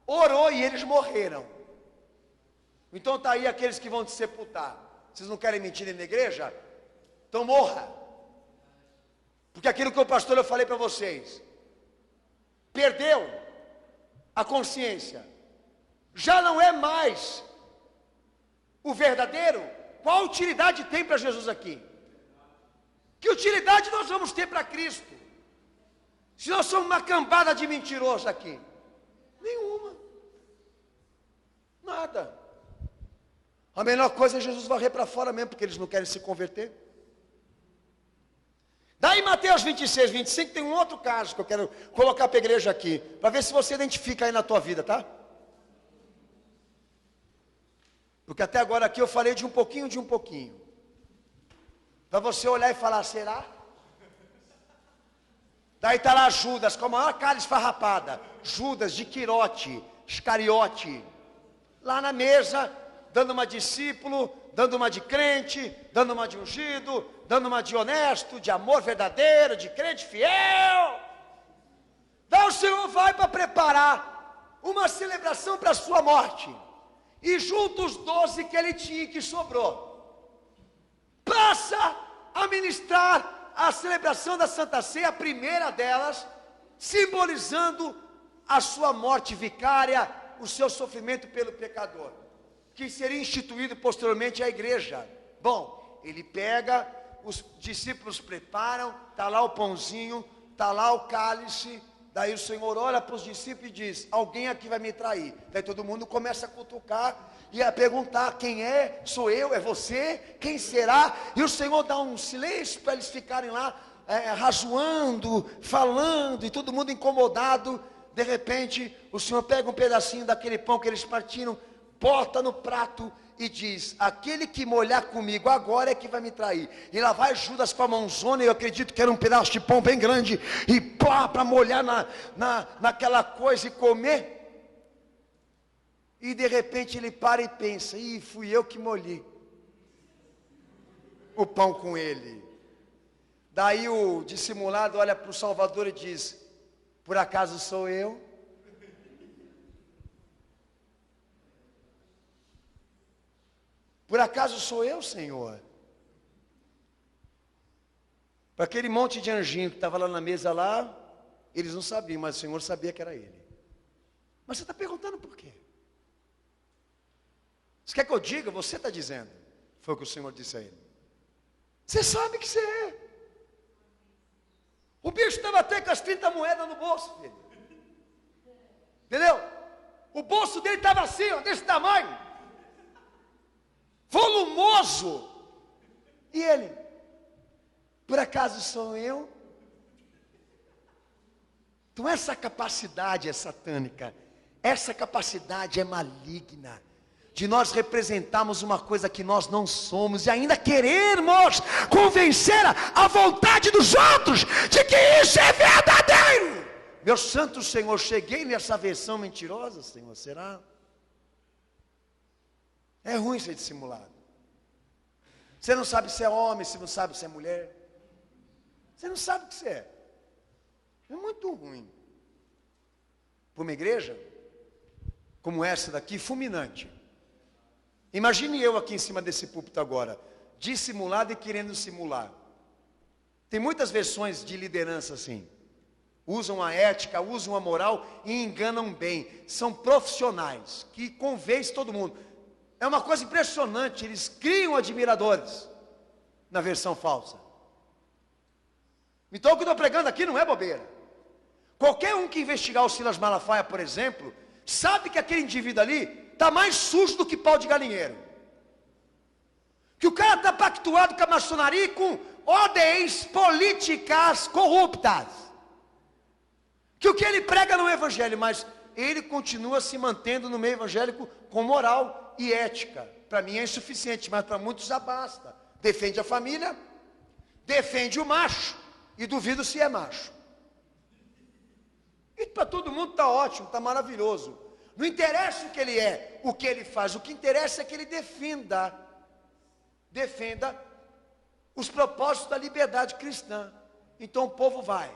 Speaker 1: orou e eles morreram. Então está aí aqueles que vão te sepultar. Vocês não querem mentir na igreja? Então morra. Porque aquilo que o pastor eu falei para vocês, perdeu a consciência, já não é mais o verdadeiro. Qual utilidade tem para Jesus aqui? Que utilidade nós vamos ter para Cristo, se nós somos uma cambada de mentirosos aqui? Nenhuma. Nada. A melhor coisa é Jesus varrer para fora mesmo, porque eles não querem se converter. Daí Mateus 26, 25 tem um outro caso que eu quero colocar para a igreja aqui, para ver se você identifica aí na tua vida, tá? Porque até agora aqui eu falei de um pouquinho. Para você olhar e falar: será? Daí está lá Judas, com a maior cara esfarrapada, Judas de Quirote, Iscariote, lá na mesa, dando uma de discípulo, dando uma de crente, dando uma de ungido, dando uma de honesto, de amor verdadeiro, de crente fiel. Daí o Senhor vai para preparar uma celebração para a sua morte, e junto os 12 que ele tinha, que sobrou, passa a ministrar a celebração da Santa Ceia, a primeira delas, simbolizando a sua morte vicária, o seu sofrimento pelo pecador, que seria instituído posteriormente à igreja. Bom, ele pega, os discípulos preparam, está lá o pãozinho, está lá o cálice. Daí o Senhor olha para os discípulos e diz: alguém aqui vai me trair. Daí todo mundo começa a cutucar e a perguntar: quem é? Sou eu? É você? Quem será? E o Senhor dá um silêncio para eles ficarem lá razoando, falando, e todo mundo incomodado. De repente o Senhor pega um pedacinho daquele pão que eles partiram, bota no prato e diz: aquele que molhar comigo agora é que vai me trair. E lá vai Judas com a mãozona, eu acredito que era um pedaço de pão bem grande, e pá, para molhar naquela coisa e comer. E de repente ele para e pensa: ih, fui eu que molhei o pão com ele. Daí o dissimulado olha para o Salvador e diz: por acaso sou eu? Por acaso sou eu, Senhor? Para aquele monte de anjinho que estava lá na mesa lá, eles não sabiam, mas o Senhor sabia que era ele. Mas você está perguntando por quê? Você quer que eu diga? Você está dizendo. Foi o que o Senhor disse a ele. Você sabe que você é. O bicho estava até com as 30 moedas no bolso, filho. Entendeu? O bolso dele estava assim, ó, desse tamanho. Volumoso. E ele, por acaso sou eu? Então essa capacidade é satânica. Essa capacidade é maligna. De nós representarmos uma coisa que nós não somos e ainda querermos convencer a vontade dos outros de que isso é verdadeiro. Meu santo Senhor, cheguei nessa versão mentirosa, Senhor, será? É ruim ser dissimulado. Você não sabe se é homem, você não sabe se é mulher. Você não sabe o que você é. É muito ruim. Para uma igreja como essa daqui, fulminante. Imagine eu aqui em cima desse púlpito agora, dissimulado e querendo simular. Tem muitas versões de liderança assim. Usam a ética, usam a moral e enganam bem. São profissionais que convencem todo mundo. É uma coisa impressionante, eles criam admiradores na versão falsa. Então o que eu estou pregando aqui não é bobeira. Qualquer um que investigar o Silas Malafaia, por exemplo, sabe que aquele indivíduo ali está mais sujo do que pau de galinheiro. Que o cara está pactuado com a maçonaria e com ordens políticas corruptas. Que o que ele prega não é evangelho, mas ele continua se mantendo no meio evangélico com moral e ética. Para mim é insuficiente, mas para muitos já basta. Defende a família, defende o macho, e duvido se é macho. E para todo mundo está ótimo, está maravilhoso. Não interessa o que ele é, o que ele faz, o que interessa é que ele defenda os propósitos da liberdade cristã. Então o povo vai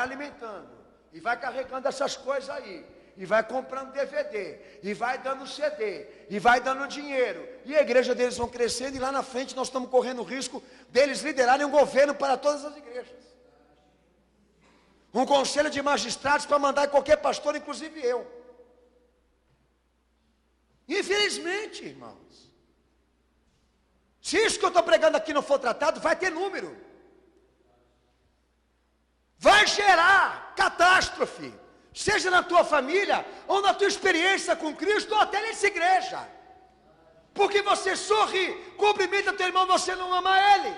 Speaker 1: alimentando, e vai carregando essas coisas aí, e vai comprando DVD, e vai dando CD, e vai dando dinheiro, e a igreja deles vão crescendo, e lá na frente nós estamos correndo o risco deles liderarem um governo para todas as igrejas. Um conselho de magistrados para mandar qualquer pastor, inclusive eu. Infelizmente, irmãos, se isso que eu estou pregando aqui não for tratado, vai ter número. Vai gerar catástrofe, seja na tua família, ou na tua experiência com Cristo, ou até nessa igreja. Porque você sorri, cumprimenta teu irmão, você não ama ele.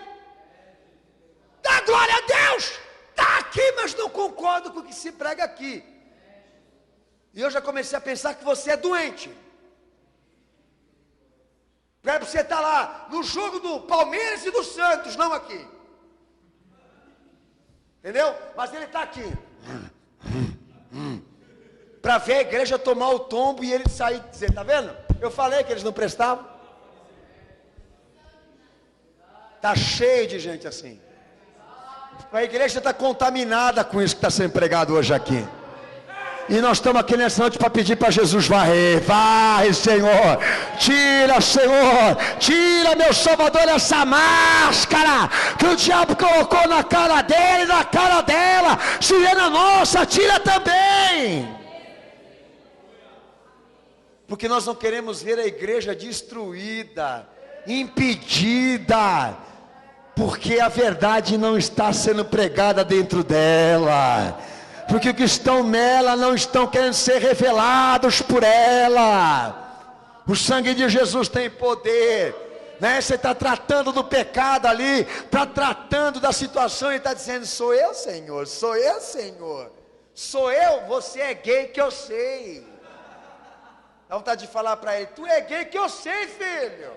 Speaker 1: Dá glória a Deus. Está aqui, mas não concordo com o que se prega aqui. E eu já comecei a pensar que você é doente. Para você estar lá no jogo do Palmeiras e do Santos, não aqui. Entendeu? Mas ele está aqui. Para ver a igreja tomar o tombo e ele sair e dizer, tá vendo? Eu falei que eles não prestavam. Está cheio de gente assim. A igreja está contaminada com isso que está sendo pregado hoje aqui. E nós estamos aqui nessa noite para pedir para Jesus varrer. Varre, Senhor. Tira, Senhor. Tira, meu Salvador, essa máscara que o diabo colocou na cara dele, na cara dela. Se é na nossa, tira também. Porque nós não queremos ver a igreja destruída, impedida, porque a verdade não está sendo pregada dentro dela. Porque os que estão nela não estão querendo ser revelados por ela. O sangue de Jesus tem poder, né? Você está tratando do pecado ali, está tratando da situação e está dizendo, sou eu, Senhor, sou eu, Senhor. Sou eu, você é gay que eu sei. Dá vontade de falar para ele, tu é gay que eu sei, filho.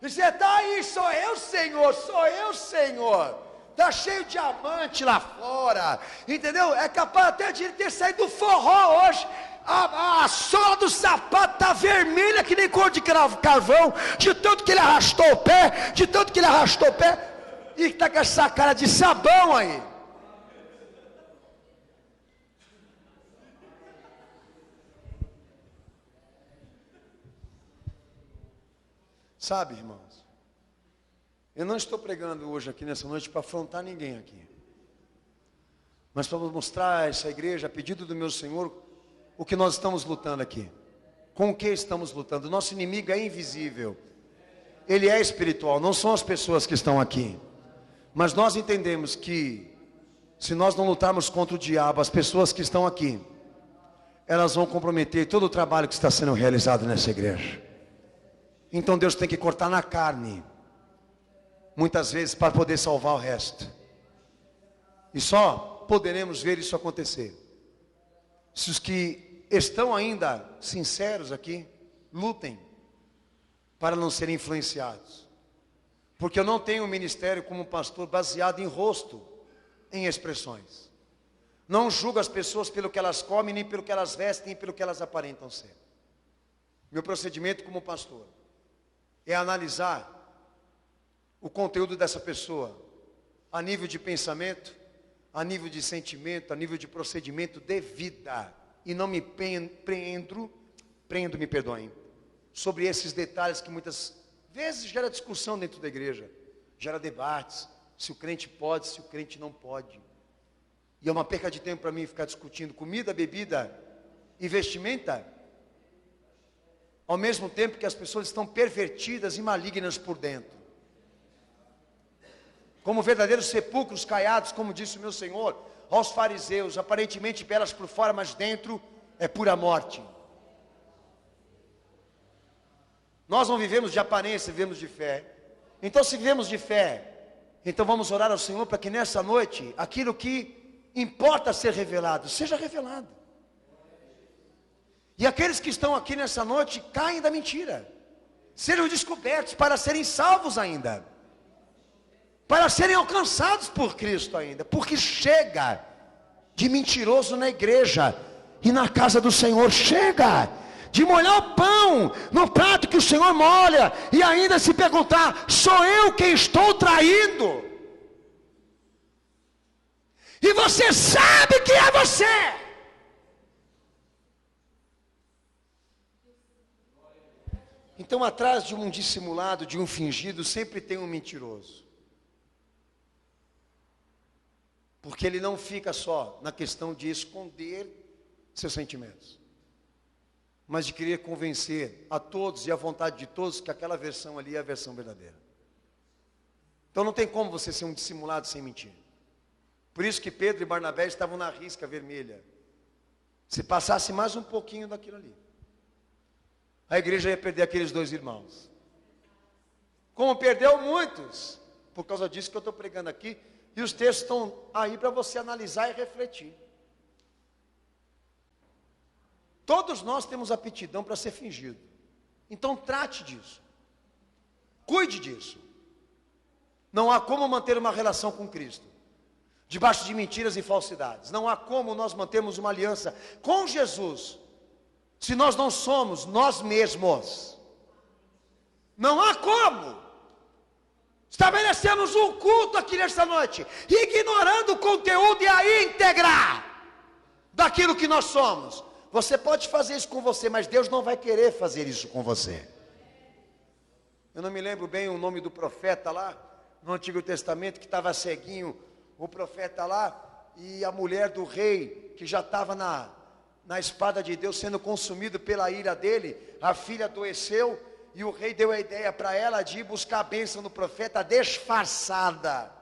Speaker 1: E você está aí, sou eu, Senhor, sou eu, Senhor. Está cheio de diamante lá fora, entendeu? É capaz até de ele ter saído do forró hoje. A sola do sapato está vermelha que nem cor de carvão, de tanto que ele arrastou o pé, e está com essa cara de sabão aí. Sabe, irmãos, eu não estou pregando hoje aqui nessa noite para afrontar ninguém aqui, mas para mostrar a essa igreja, a pedido do meu Senhor, o que nós estamos lutando aqui. Com o que estamos lutando? Nosso inimigo é invisível. ele é espiritual, não são as pessoas que estão aqui. Mas nós entendemos que, se nós não lutarmos contra o diabo, as pessoas que estão aqui, elas vão comprometer todo o trabalho que está sendo realizado nessa igreja. Então Deus tem que cortar na carne, muitas vezes, para poder salvar o resto. E só poderemos ver isso acontecer se os que estão ainda sinceros aqui lutem para não serem influenciados. Porque eu não tenho um ministério como pastor baseado em rosto, em expressões. Não julgo as pessoas pelo que elas comem, nem pelo que elas vestem, nem pelo que elas aparentam ser. Meu procedimento como pastor é analisar o conteúdo dessa pessoa a nível de pensamento, a nível de sentimento, a nível de procedimento de vida. E não me prendo, me perdoem, sobre esses detalhes que muitas vezes gera discussão dentro da igreja, gera debates, se o crente pode, se o crente não pode. E é uma perca de tempo para mim ficar discutindo comida, bebida e vestimenta, ao mesmo tempo que as pessoas estão pervertidas e malignas por dentro. Como verdadeiros sepulcros caiados, como disse o meu Senhor aos fariseus, aparentemente belas por fora, mas dentro é pura morte. Nós não vivemos de aparência, vivemos de fé. Então, se vivemos de fé, então vamos orar ao Senhor para que nessa noite, aquilo que importa ser revelado, seja revelado. E aqueles que estão aqui nessa noite, caem da mentira, sejam descobertos para serem salvos ainda, para serem alcançados por Cristo ainda, porque chega de mentiroso na igreja e na casa do Senhor, chega de molhar o pão no prato que o Senhor molha, e ainda se perguntar, sou eu quem estou traindo? E você sabe que é você. Então, atrás de um dissimulado, de um fingido, sempre tem um mentiroso. Porque ele não fica só na questão de esconder seus sentimentos, mas de querer convencer a todos e a vontade de todos que aquela versão ali é a versão verdadeira. Então não tem como você ser um dissimulado sem mentir. Por isso que Pedro e Barnabé estavam na risca vermelha. Se passasse mais um pouquinho daquilo ali, a igreja ia perder aqueles dois irmãos. Como perdeu muitos, por causa disso que eu estou pregando aqui. E os textos estão aí para você analisar e refletir. Todos nós temos aptidão para ser fingido. Então trate disso. Cuide disso. Não há como manter uma relação com Cristo debaixo de mentiras e falsidades. Não há como nós mantermos uma aliança com Jesus se nós não somos nós mesmos. Não há como. Estabelecemos um culto aqui nesta noite, ignorando o conteúdo e a íntegra daquilo que nós somos. Você pode fazer isso com você, mas Deus não vai querer fazer isso com você. Eu não me lembro bem o nome do profeta lá, no Antigo Testamento, que estava ceguinho, o profeta lá, e a mulher do rei, que já estava na espada de Deus, sendo consumido pela ira dele, a filha adoeceu, e o rei deu a ideia para ela de ir buscar a bênção do profeta disfarçada,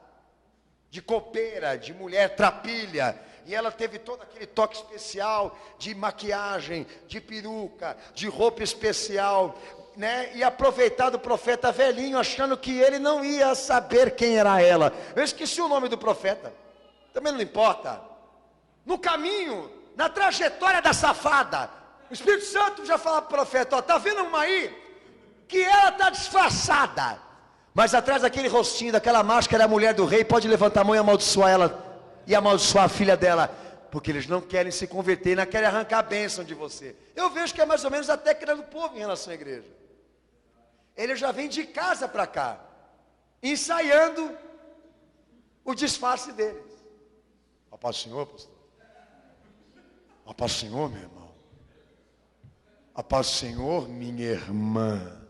Speaker 1: de copeira, de mulher trapilha. E ela teve todo aquele toque especial de maquiagem, de peruca, de roupa especial, né? E aproveitar do profeta velhinho, achando que ele não ia saber quem era ela. Eu esqueci o nome do profeta, também não importa. No caminho, na trajetória da safada, o Espírito Santo já fala para o profeta, ó, tá vendo uma aí? Que ela está disfarçada, mas atrás daquele rostinho, daquela máscara, a mulher do rei. Pode levantar a mão e amaldiçoar ela, e amaldiçoar a filha dela, porque eles não querem se converter, não querem arrancar a bênção de você. Eu vejo que é mais ou menos a técnica do povo em relação à igreja. Ele já vem de casa para cá, ensaiando o disfarce deles. A paz do Senhor, pastor. A paz do Senhor, meu irmão. A paz do Senhor, minha irmã.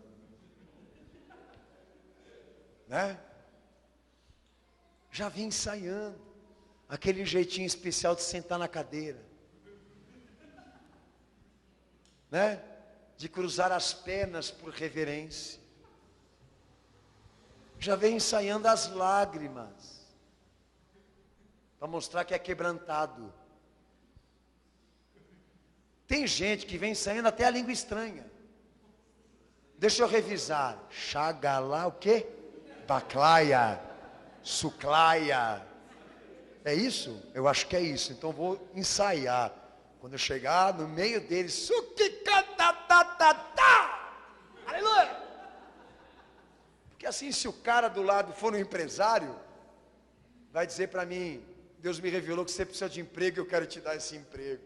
Speaker 1: Né? Já vem ensaiando aquele jeitinho especial de sentar na cadeira, né? De cruzar as pernas por reverência. já vem ensaiando as lágrimas, para mostrar que é quebrantado. Tem gente que vem ensaiando até a língua estranha. Deixa eu revisar. Xagalá o quê? Baclaia, suclaia. É isso? Eu acho que é isso. Então vou ensaiar. Quando eu chegar no meio deles, suquicatatatá. Aleluia! Porque assim, se o cara do lado for um empresário, vai dizer para mim: Deus me revelou que você precisa de emprego e eu quero te dar esse emprego.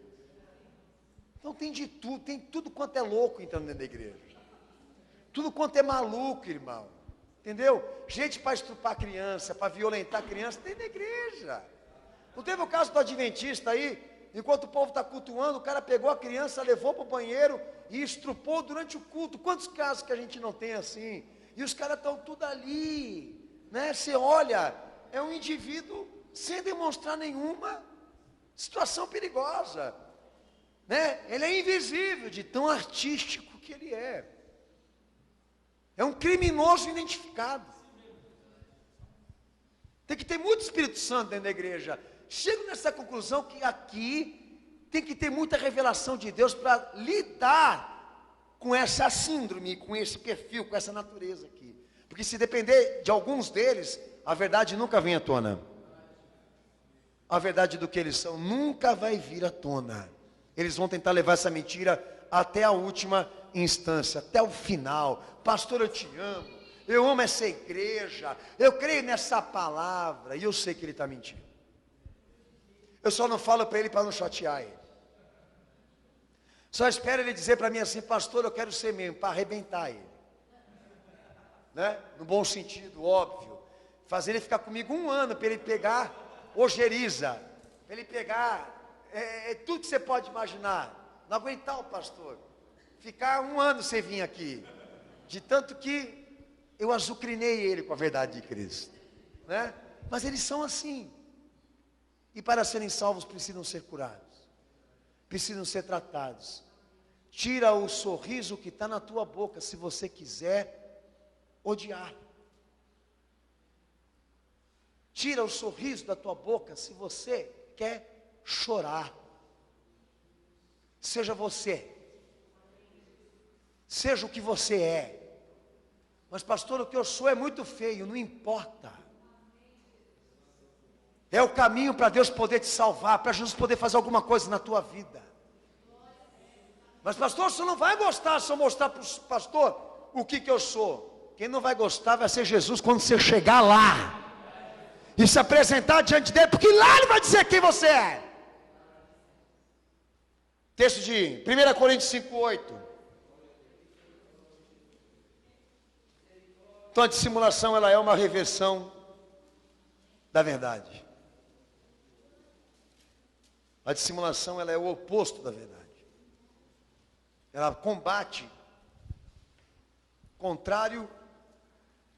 Speaker 1: Então tem de tudo, tem tudo quanto é louco entrando dentro da igreja. Tudo quanto é maluco, irmão. Entendeu? Gente para estrupar criança, para violentar criança, tem na igreja. Não teve o caso do adventista aí? Enquanto o povo está cultuando, o cara pegou a criança, levou para o banheiro e estrupou durante o culto. Quantos casos que a gente não tem assim? E os caras estão tudo ali, né? Você olha, é um indivíduo sem demonstrar nenhuma situação perigosa, né? Ele é invisível de tão artístico que ele é. É um criminoso identificado. Tem que ter muito Espírito Santo dentro da igreja. Chego nessa conclusão que aqui tem que ter muita revelação de Deus para lidar com essa síndrome, com esse perfil, com essa natureza aqui. Porque se depender de alguns deles, a verdade nunca vem à tona. A verdade do que eles são nunca vai vir à tona. Eles vão tentar levar essa mentira até a última instância, até o final. Pastor, eu te amo, eu amo essa igreja, eu creio nessa palavra, e eu sei que ele está mentindo. Eu só não falo para ele para não chatear ele. Só espero ele dizer para mim assim: pastor, eu quero ser mesmo, para arrebentar ele, né? No bom sentido, óbvio. Fazer ele ficar comigo 1 ano, para ele pegar ojeriza, para ele pegar tudo que você pode imaginar. Não aguentar o pastor ficar 1 ano sem vir aqui, de tanto que eu azucrinei ele com a verdade de Cristo, né? Mas eles são assim. E para serem salvos precisam ser curados, precisam ser tratados. Tira o sorriso que está na tua boca se você quiser odiar. Tira o sorriso da tua boca se você quer chorar. Seja você, seja o que você é. Mas pastor, o que eu sou é muito feio, não importa. É o caminho para Deus poder te salvar, para Jesus poder fazer alguma coisa na tua vida. Mas pastor, você não vai gostar se eu mostrar para o pastor o que eu sou. Quem não vai gostar vai ser Jesus quando você chegar lá e se apresentar diante dele, porque lá ele vai dizer quem você é. Texto de 1 Coríntios 5:8. Então a dissimulação, ela é uma reversão da verdade. A dissimulação, ela é o oposto da verdade. Ela combate, contrário,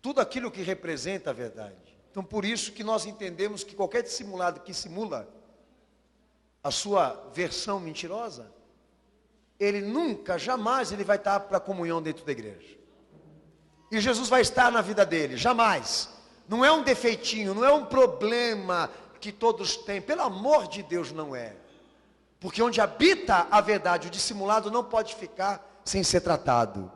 Speaker 1: tudo aquilo que representa a verdade. Então por isso que nós entendemos que qualquer dissimulado que simula a sua versão mentirosa, ele nunca, jamais ele vai estar para a comunhão dentro da igreja. E Jesus vai estar na vida dele, jamais. Não é um defeitinho, não é um problema que todos têm, pelo amor de Deus, não é. Porque onde habita a verdade, o dissimulado não pode ficar sem ser tratado.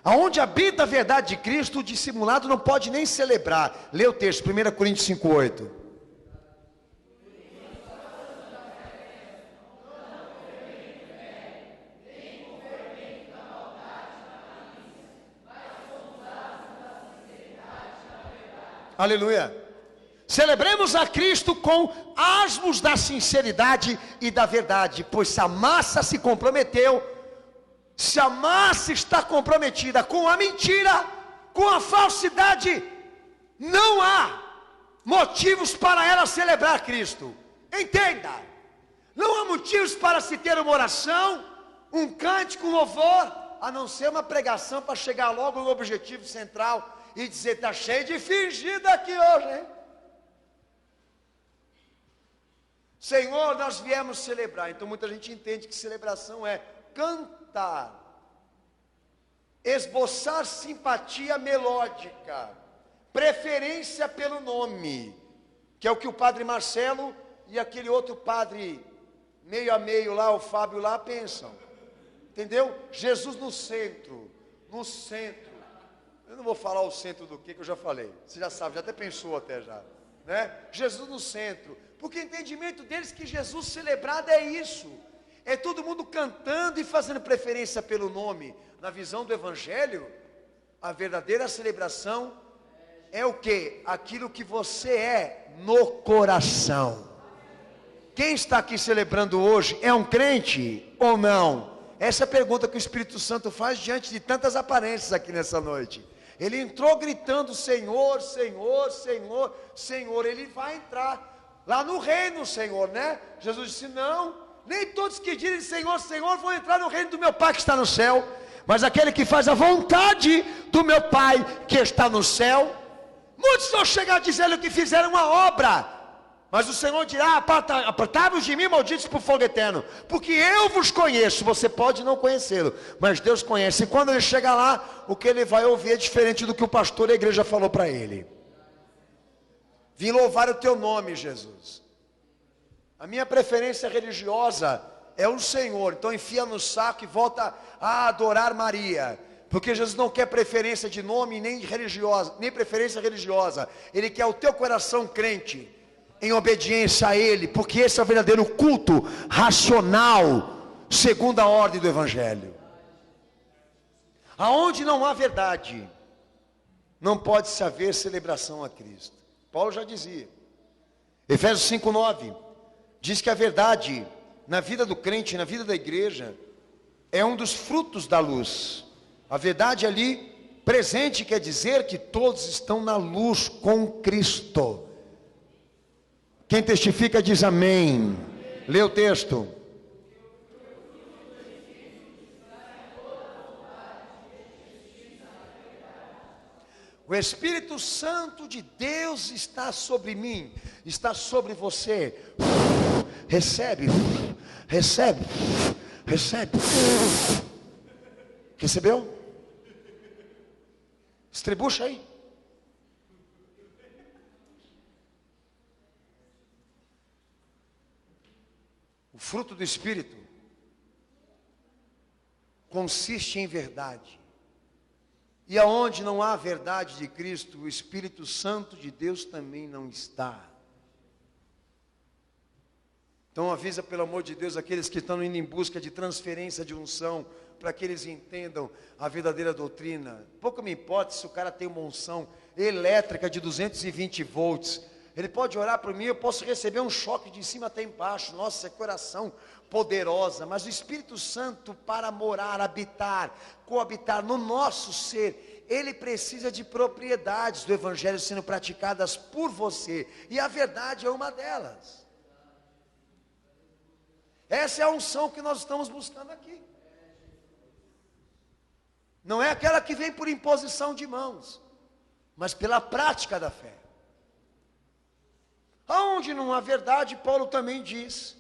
Speaker 1: Aonde habita a verdade de Cristo, o dissimulado não pode nem celebrar. Lê o texto, 1 Coríntios 5:8. Aleluia. Celebremos a Cristo com asmos da sinceridade e da verdade, pois se a massa se comprometeu, se a massa está comprometida com a mentira, com a falsidade, não há motivos para ela celebrar Cristo. Entenda, não há motivos para se ter uma oração, um cântico, um louvor, a não ser uma pregação para chegar logo no objetivo central e dizer: está cheio de fingido aqui hoje, hein? Senhor, nós viemos celebrar. Então muita gente entende que celebração é cantar, esboçar simpatia melódica, preferência pelo nome, que é o que o padre Marcelo e aquele outro padre meio a meio lá, o Fábio lá, pensam. Entendeu? Jesus no centro, no centro. Eu não vou falar o centro do que eu já falei. Você já sabe, já até pensou até já, né? Jesus no centro. Porque o entendimento deles que Jesus celebrado é isso. É todo mundo cantando e fazendo preferência pelo nome. Na visão do Evangelho, a verdadeira celebração é o quê? Aquilo que você é no coração. Quem está aqui celebrando hoje é um crente ou não? Essa é a pergunta que o Espírito Santo faz diante de tantas aparências aqui nessa noite. Ele entrou gritando: Senhor, Senhor, Senhor, Senhor. Ele vai entrar lá no reino, Senhor, né? Jesus disse: não, nem todos que dizem Senhor, Senhor vão entrar no reino do meu Pai que está no céu, mas aquele que faz a vontade do meu Pai que está no céu. Muitos vão chegar dizendo que fizeram uma obra, mas o Senhor dirá: apartai-vos de mim, malditos, por fogo eterno, porque eu vos conheço. Você pode não conhecê-lo, mas Deus conhece. E quando ele chegar lá, o que ele vai ouvir é diferente do que o pastor da igreja falou para ele. Vim louvar o teu nome, Jesus. A minha preferência religiosa é o Senhor, então enfia no saco e volta a adorar Maria. Porque Jesus não quer preferência de nome, nem religiosa, nem preferência religiosa. Ele quer o teu coração crente, em obediência a Ele, porque esse é o verdadeiro culto racional, segundo a ordem do Evangelho. Aonde não há verdade, não pode se haver celebração a Cristo. Paulo já dizia, Efésios 5:9, diz que a verdade na vida do crente, na vida da igreja, é um dos frutos da luz. A verdade ali presente quer dizer que todos estão na luz com Cristo. Quem testifica diz amém. Lê o texto. O Espírito Santo de Deus está sobre mim, está sobre você. Recebe, recebe, recebe. Recebeu? Estrebucha aí. O fruto do Espírito consiste em verdade. E aonde não há verdade de Cristo, o Espírito Santo de Deus também não está. Então avisa, pelo amor de Deus, aqueles que estão indo em busca de transferência de unção, para que eles entendam a verdadeira doutrina. Pouco me importa se o cara tem uma unção elétrica de 220 volts. Ele pode orar por mim, eu posso receber um choque de cima até embaixo. Nossa, que oração poderosa. Mas o Espírito Santo, para morar, habitar, coabitar no nosso ser, ele precisa de propriedades do Evangelho sendo praticadas por você. E a verdade é uma delas. Essa é a unção que nós estamos buscando aqui. Não é aquela que vem por imposição de mãos, mas pela prática da fé. Aonde não há verdade, Paulo também diz,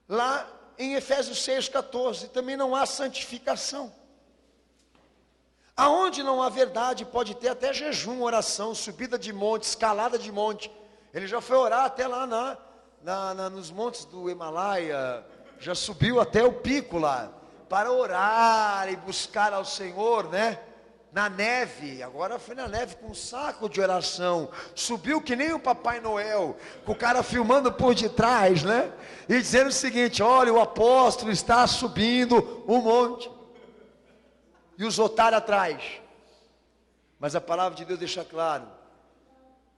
Speaker 1: lá em Efésios 6,14, também não há santificação. Aonde não há verdade, pode ter até jejum, oração, subida de monte, escalada de monte. Ele já foi orar até lá nos montes do Himalaia, já subiu até o pico lá, para orar e buscar ao Senhor, né? Na neve, agora foi na neve com um saco de oração, subiu que nem o Papai Noel, com o cara filmando por detrás, né? E dizendo o seguinte: olha, o apóstolo está subindo um monte, e os otários atrás. Mas a palavra de Deus deixa claro,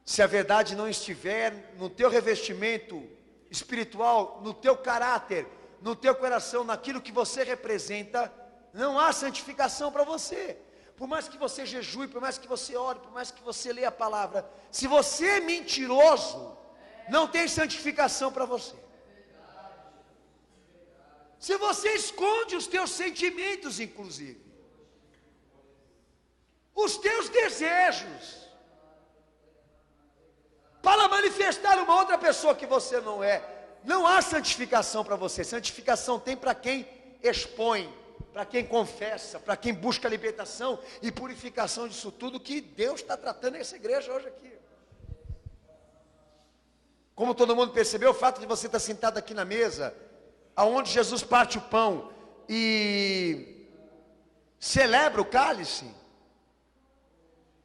Speaker 1: se a verdade não estiver no teu revestimento espiritual, no teu caráter, no teu coração, naquilo que você representa, não há santificação para você. Por mais que você jejue, por mais que você ore, por mais que você leia a palavra, se você é mentiroso, não tem santificação para você. Se você esconde os teus sentimentos, inclusive, os teus desejos, para manifestar uma outra pessoa que você não é, não há santificação para você. Santificação tem para quem expõe, para quem confessa, para quem busca libertação e purificação disso tudo que Deus está tratando nessa igreja hoje aqui. Como todo mundo percebeu, o fato de você estar sentado aqui na mesa, aonde Jesus parte o pão e celebra o cálice,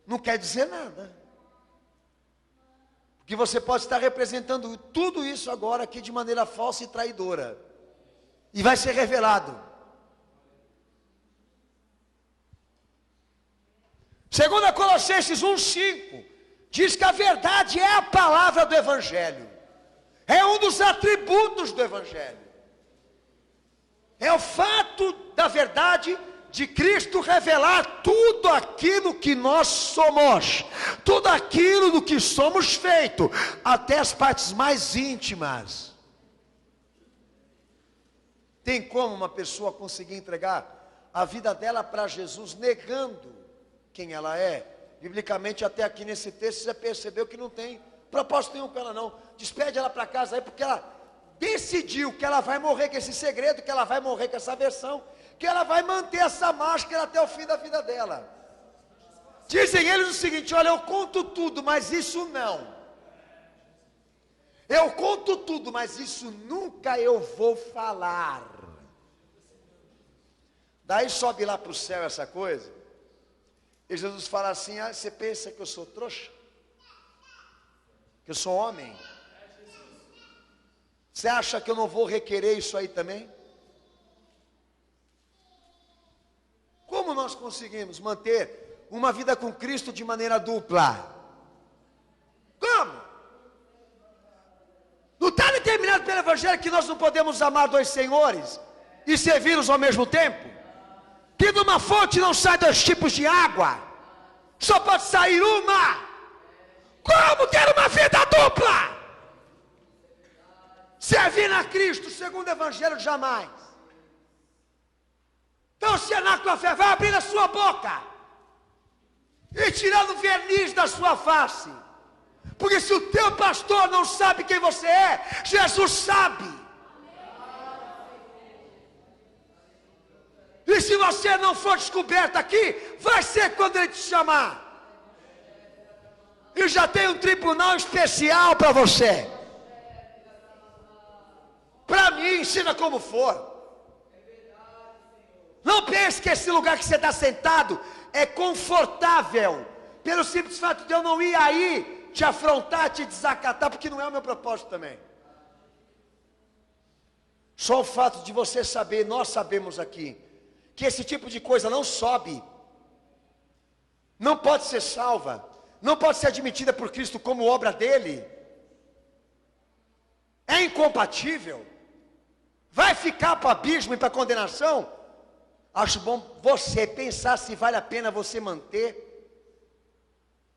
Speaker 1: não quer dizer nada. Porque você pode estar representando tudo isso agora aqui de maneira falsa e traidora. E vai ser revelado. Segundo a Colossenses 1:5, diz que a verdade é a palavra do Evangelho. É um dos atributos do Evangelho. É o fato da verdade de Cristo revelar tudo aquilo que nós somos, tudo aquilo do que somos feitos, até as partes mais íntimas. Tem como uma pessoa conseguir entregar a vida dela para Jesus, negando quem ela é? Biblicamente, até aqui nesse texto, você percebeu que não tem propósito nenhum com ela não. Despede ela para casa aí, porque ela decidiu que ela vai morrer com esse segredo, que ela vai morrer com essa versão, que ela vai manter essa máscara até o fim da vida dela. Dizem eles o seguinte: olha, eu conto tudo, mas isso não. Eu conto tudo, mas isso nunca eu vou falar. Daí sobe lá para o céu essa coisa, e Jesus fala assim: ah, você pensa que eu sou trouxa? Que eu sou homem? Você acha que eu não vou requerer isso aí também? Como nós conseguimos manter uma vida com Cristo de maneira dupla? Como? Não está determinado pelo Evangelho que nós não podemos amar dois senhores e servi-los ao mesmo tempo? Que de uma fonte não sai dois tipos de água, só pode sair uma. Como ter uma vida dupla? Servir a Cristo segundo o Evangelho jamais. Então, se é na tua fé, vai abrir a sua boca e tirando o verniz da sua face. Porque se o teu pastor não sabe quem você é, Jesus sabe. E se você não for descoberto aqui, vai ser quando ele te chamar. E já tem um tribunal especial para você. Para mim, ensina como for. Não pense que esse lugar que você está sentado é confortável, pelo simples fato de eu não ir aí te afrontar, te desacatar, porque não é o meu propósito também. Só o fato de você saber, nós sabemos aqui, que esse tipo de coisa não sobe, não pode ser salva, não pode ser admitida por Cristo como obra dele, é incompatível, vai ficar para o abismo e para a condenação. Acho bom você pensar se vale a pena você manter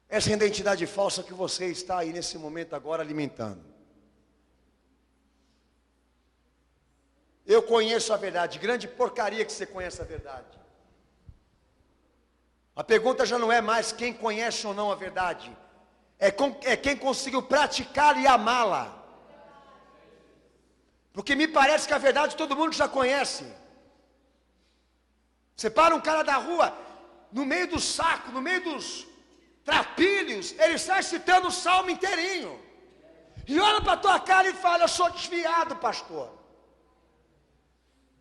Speaker 1: essa identidade falsa que você está aí nesse momento agora alimentando. Eu conheço a verdade, grande porcaria que você conhece a verdade. A pergunta já não é mais quem conhece ou não a verdade, é quem conseguiu praticar e amá-la. Porque me parece que a verdade todo mundo já conhece. Você para um cara da rua, no meio do saco, no meio dos trapilhos, ele sai citando o salmo inteirinho. E olha para a tua cara e fala: eu sou desviado, pastor.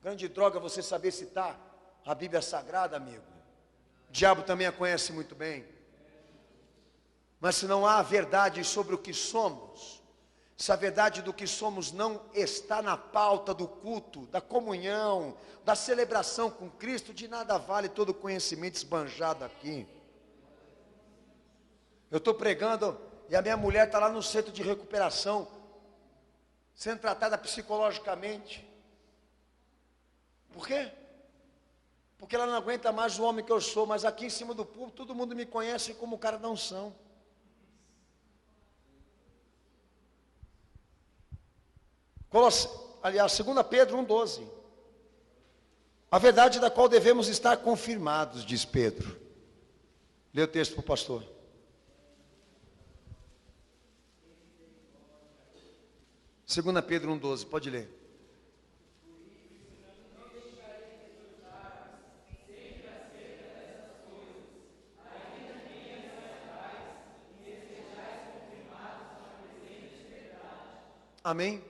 Speaker 1: Grande droga você saber citar a Bíblia Sagrada, amigo. O diabo também a conhece muito bem. Mas se não há verdade sobre o que somos, se a verdade do que somos não está na pauta do culto, da comunhão, da celebração com Cristo, de nada vale todo o conhecimento esbanjado aqui. Eu estou pregando e a minha mulher está lá no centro de recuperação, sendo tratada psicologicamente. Por quê? Porque ela não aguenta mais o homem que eu sou, mas aqui em cima do púlpito todo mundo me conhece como o cara da unção. Aliás, 2 Pedro 1,12. A verdade da qual devemos estar confirmados, diz Pedro. Lê o texto para o pastor. Segunda Pedro 1,12, pode ler. Amém?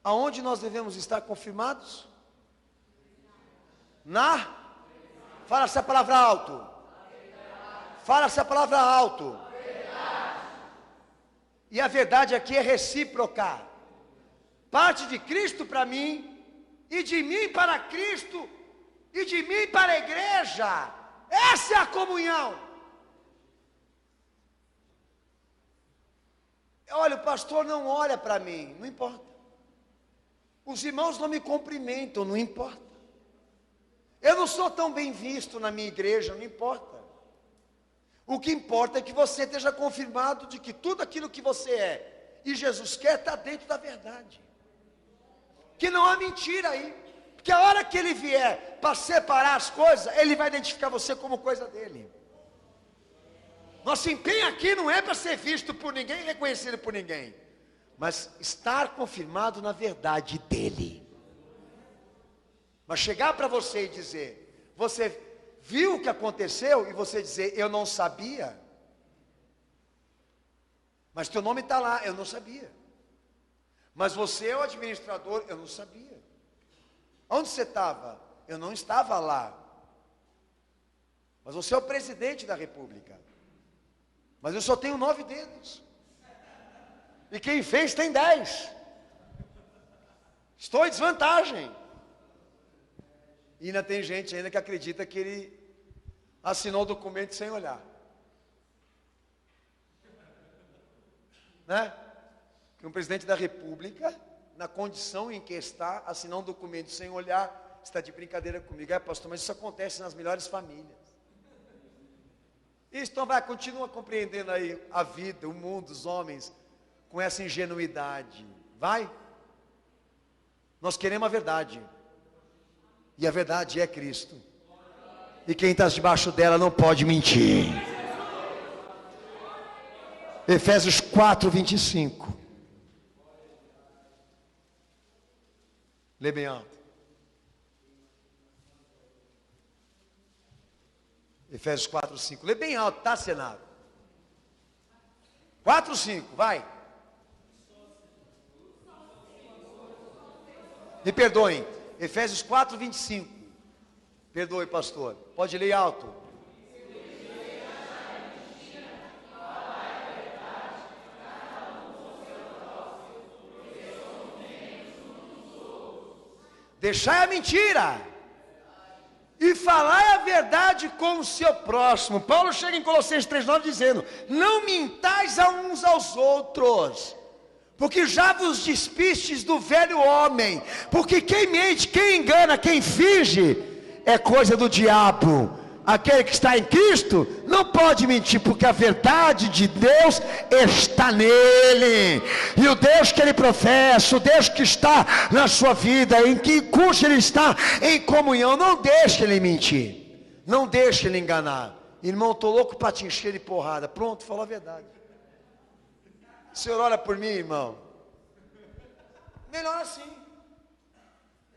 Speaker 1: Aonde nós devemos estar confirmados? Fala essa palavra alto. Fala essa palavra alto. E a verdade aqui é recíproca. Parte de Cristo para mim, e de mim para Cristo, e de mim para a igreja. Essa é a comunhão. Olha, o pastor não olha para mim, não importa. Os irmãos não me cumprimentam, não importa. Eu não sou tão bem visto na minha igreja, não importa. O que importa é que você esteja confirmado de que tudo aquilo que você é e Jesus quer está dentro da verdade. Que não há mentira aí. Porque a hora que ele vier para separar as coisas, ele vai identificar você como coisa dele. Nosso empenho aqui não é para ser visto por ninguém, reconhecido por ninguém, mas estar confirmado na verdade dele. Mas chegar para você e dizer, você viu o que aconteceu, e você dizer, eu não sabia, mas teu nome está lá, eu não sabia. Mas você é o administrador, eu não sabia. Onde você estava? Eu não estava lá. Mas você é o presidente da república. Mas eu só tenho 9 dedos. E quem fez tem 10. Estou em desvantagem. E ainda tem gente ainda que acredita que ele assinou o documento sem olhar. Né? Que um presidente da república, na condição em que está, assinar um documento sem olhar, está de brincadeira comigo. Pastor, mas isso acontece nas melhores famílias. Isso, então continua compreendendo aí a vida, o mundo, os homens, com essa ingenuidade. Vai? Nós queremos a verdade. E a verdade é Cristo. E quem está debaixo dela não pode mentir. Efésios 4, 25. Lê bem alto. Efésios 4, 5. Lê bem alto, tá, Senado? 4, 5, vai. Me perdoem. Efésios 4, 25. Perdoe, pastor. Pode ler alto. Deixai a mentira e falai a verdade com o seu próximo. Paulo chega em Colossenses 3,9 dizendo, não mintais a uns aos outros, porque já vos despistes do velho homem, porque quem mente, quem engana, quem finge, é coisa do diabo. Aquele que está em Cristo não pode mentir, porque a verdade de Deus está nele. E o Deus que ele professa, o Deus que está na sua vida, cujo ele está em comunhão, não deixe ele mentir, não deixe ele enganar. Irmão, estou louco para te encher de porrada. Pronto, falou a verdade. O senhor ora por mim, irmão? Melhor assim,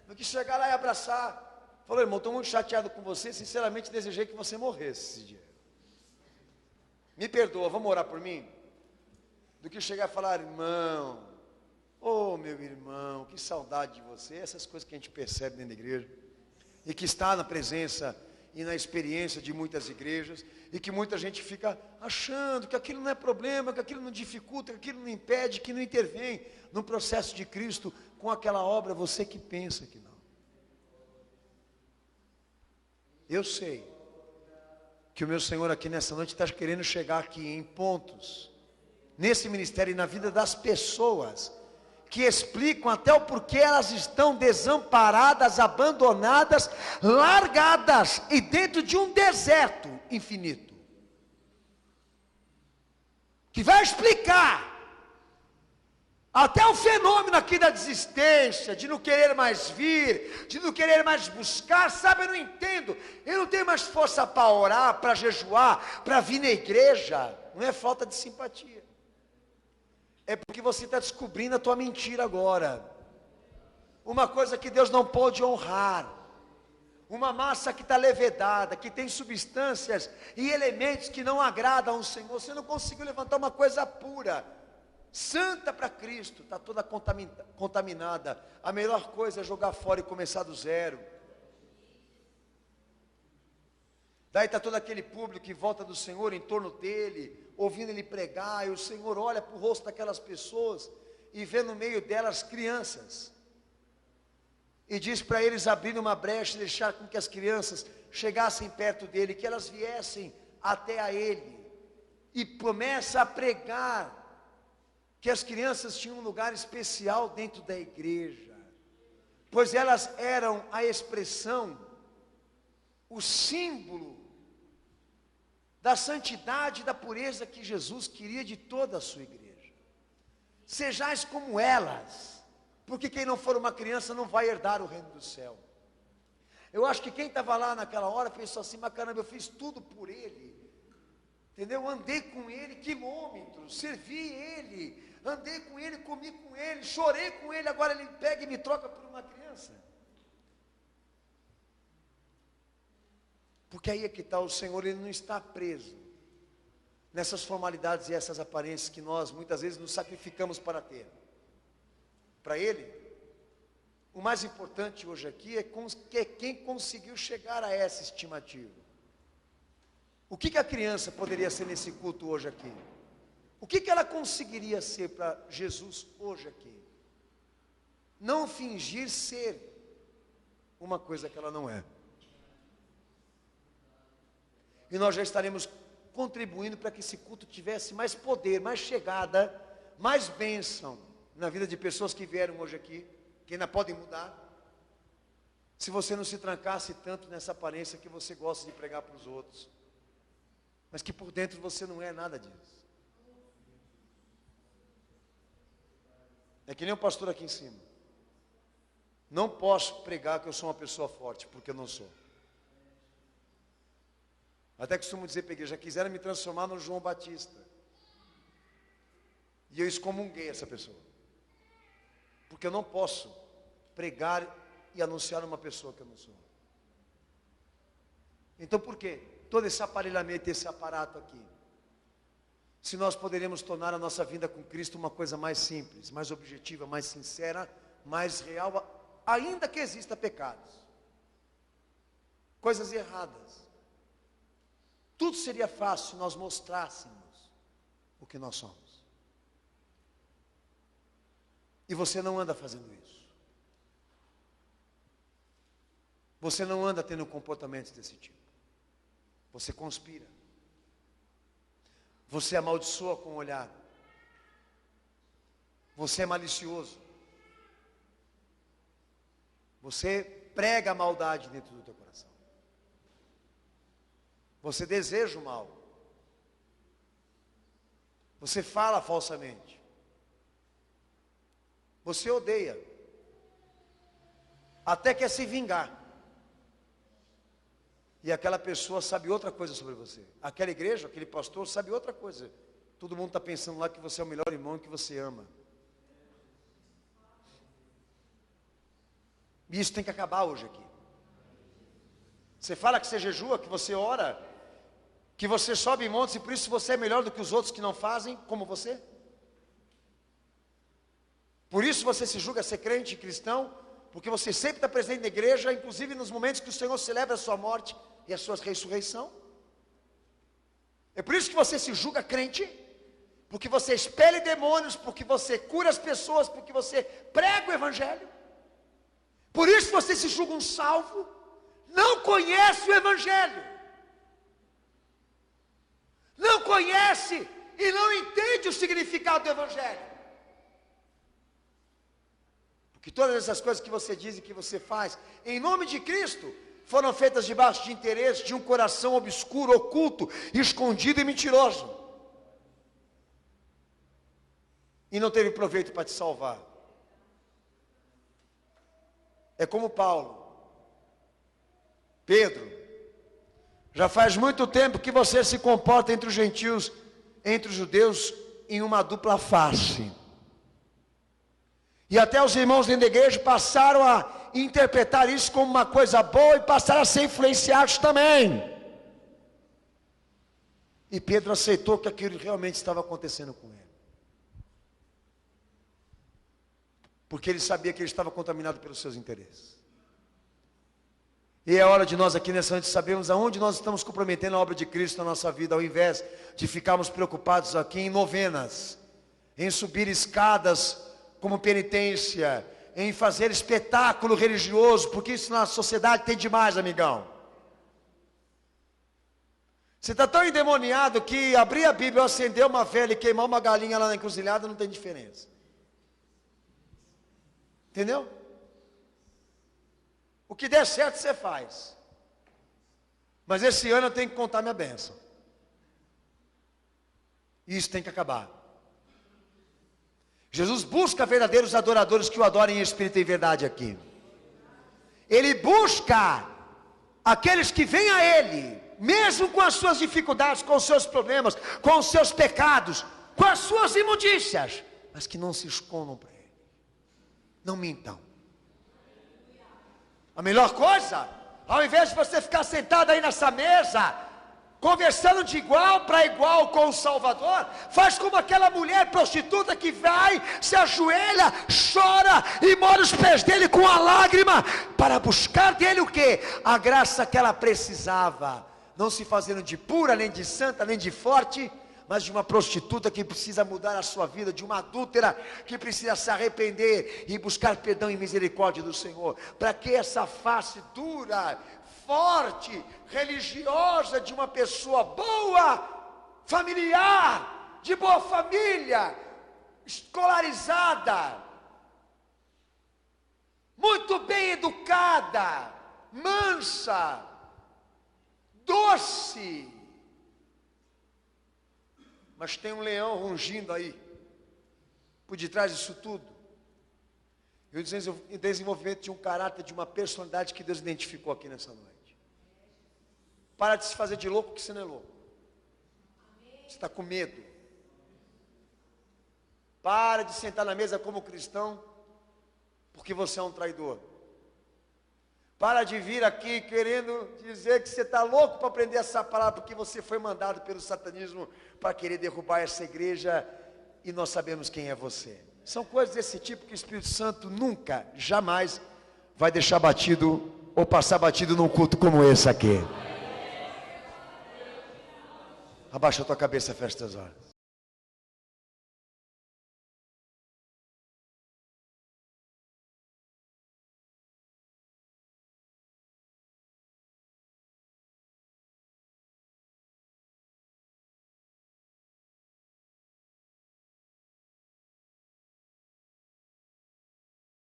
Speaker 1: do que chegar lá e abraçar. Falou, irmão, estou muito chateado com você, sinceramente desejei que você morresse esse dia. Me perdoa, vamos orar por mim? Do que chegar a falar, irmão, meu irmão, que saudade de você, essas coisas que a gente percebe dentro da igreja, e que está na presença e na experiência de muitas igrejas, e que muita gente fica achando que aquilo não é problema, que aquilo não dificulta, que aquilo não impede, que não intervém no processo de Cristo com aquela obra, você que pensa que não. Eu sei que o meu Senhor aqui nessa noite está querendo chegar aqui em pontos, nesse ministério e na vida das pessoas, que explicam até o porquê elas estão desamparadas, abandonadas, largadas e dentro de um deserto infinito. Que vai explicar até o fenômeno aqui da desistência, de não querer mais vir, de não querer mais buscar, sabe, eu não entendo, eu não tenho mais força para orar, para jejuar, para vir na igreja, não é falta de simpatia, é porque você está descobrindo a tua mentira agora, uma coisa que Deus não pôde honrar, uma massa que está levedada, que tem substâncias e elementos que não agradam ao Senhor, você não conseguiu levantar uma coisa pura, santa para Cristo, está toda contaminada. A melhor coisa é jogar fora e começar do zero. Daí está todo aquele público que volta do Senhor em torno dele, ouvindo ele pregar, e o Senhor olha para o rosto daquelas pessoas e vê no meio delas crianças. E diz para eles abrirem uma brecha e deixar com que as crianças chegassem perto dele, que elas viessem até a ele. E começa a pregar que as crianças tinham um lugar especial dentro da igreja, pois elas eram a expressão, o símbolo da santidade e da pureza que Jesus queria de toda a sua igreja. Sejais como elas, porque quem não for uma criança não vai herdar o reino do céu. Eu acho que quem estava lá naquela hora pensou assim: mas caramba, eu fiz tudo por ele, entendeu? Andei com ele quilômetros, servi ele, andei com ele, comi com ele, chorei com ele, agora ele pega e me troca por uma criança. Porque aí é que está, o Senhor, ele não está preso nessas formalidades e essas aparências que nós muitas vezes nos sacrificamos para ter. Para ele, o mais importante hoje aqui é quem conseguiu chegar a essa estimativa. O que a criança poderia ser nesse culto hoje aqui? O que ela conseguiria ser para Jesus hoje aqui? Não fingir ser uma coisa que ela não é. E nós já estaremos contribuindo para que esse culto tivesse mais poder, mais chegada, mais bênção na vida de pessoas que vieram hoje aqui, que ainda podem mudar. Se você não se trancasse tanto nessa aparência que você gosta de pregar para os outros, mas que por dentro você não é nada disso. É que nem o pastor aqui em cima. Não posso pregar que eu sou uma pessoa forte, porque eu não sou. Até costumo dizer para a igreja: já quiseram me transformar no João Batista, e eu excomunguei essa pessoa, porque eu não posso pregar e anunciar uma pessoa que eu não sou. Então por quê? Todo esse aparelhamento, esse aparato aqui, se nós poderíamos tornar a nossa vida com Cristo uma coisa mais simples, mais objetiva, mais sincera, mais real, ainda que exista pecados, coisas erradas, tudo seria fácil se nós mostrássemos o que nós somos. E você não anda fazendo isso. Você não anda tendo comportamentos desse tipo. Você conspira. Você amaldiçoa com o olhar. Você é malicioso. Você prega a maldade dentro do teu coração. Você deseja o mal. Você fala falsamente. Você odeia. Até quer se vingar. E aquela pessoa sabe outra coisa sobre você. Aquela igreja, aquele pastor sabe outra coisa. Todo mundo está pensando lá que você é o melhor irmão, que você ama. E isso tem que acabar hoje aqui. Você fala que você jejua, que você ora, que você sobe em montes e por isso você é melhor do que os outros que não fazem como você? Por isso você se julga ser crente e cristão, porque você sempre está presente na igreja, inclusive nos momentos que o Senhor celebra a sua morte e a sua ressurreição. É por isso que você se julga crente, porque você expele demônios, porque você cura as pessoas, porque você prega o evangelho. Por isso você se julga um salvo, não conhece o evangelho, não conhece e não entende o significado do evangelho. Porque todas essas coisas que você diz e que você faz, em nome de Cristo, foram feitas debaixo de interesse de um coração obscuro, oculto, escondido e mentiroso. E não teve proveito para te salvar. É como Paulo. Pedro, já faz muito tempo que você se comporta entre os gentios, entre os judeus, em uma dupla face. E até os irmãos dentro da igreja passaram a interpretar isso como uma coisa boa e passaram a ser influenciados também. E Pedro aceitou que aquilo realmente estava acontecendo com ele. porque ele sabia que ele estava contaminado pelos seus interesses. E é hora de nós aqui nessa noite sabermos aonde nós estamos comprometendo a obra de Cristo na nossa vida, ao invés de ficarmos preocupados aqui em novenas, em subir escadas como penitência, em fazer espetáculo religioso, porque isso na sociedade tem demais, amigão. Você está tão endemoniado que abrir a Bíblia, acender uma vela e queimar uma galinha lá na encruzilhada não tem diferença. Entendeu? O que der certo você faz. Mas esse ano eu tenho que contar minha bênção. E isso tem que acabar. Jesus busca verdadeiros adoradores que o adorem em espírito e em verdade aqui. Ele busca aqueles que vêm a Ele, mesmo com as suas dificuldades, com os seus problemas, com os seus pecados, com as suas imundícias, mas que não se escondam para Ele. Não mintam. A melhor coisa, ao invés de você ficar sentado aí nessa mesa, conversando de igual para igual com o Salvador, faz como aquela mulher prostituta que vai, se ajoelha, chora e molha os pés dele com a lágrima, para buscar dele o quê? A graça que ela precisava, não se fazendo de pura, nem de santa, nem de forte, mas de uma prostituta que precisa mudar a sua vida, de uma adúltera que precisa se arrepender e buscar perdão e misericórdia do Senhor, para que essa face dura, forte, religiosa de uma pessoa boa, familiar, de boa família, escolarizada, muito bem educada, mansa, doce, mas tem um leão rugindo aí, por detrás disso tudo, e o desenvolvimento de um caráter, de uma personalidade que Deus identificou aqui nessa noite. Para de se fazer de louco, que você não é louco. Você está com medo. Para de sentar na mesa como cristão, porque você é um traidor. Para de vir aqui querendo dizer que você está louco para aprender essa palavra, porque você foi mandado pelo satanismo para querer derrubar essa igreja, e nós sabemos quem é você. São coisas desse tipo que o Espírito Santo nunca, jamais vai deixar batido ou passar batido num culto como esse aqui. Abaixa a tua cabeça, fecha teus olhos.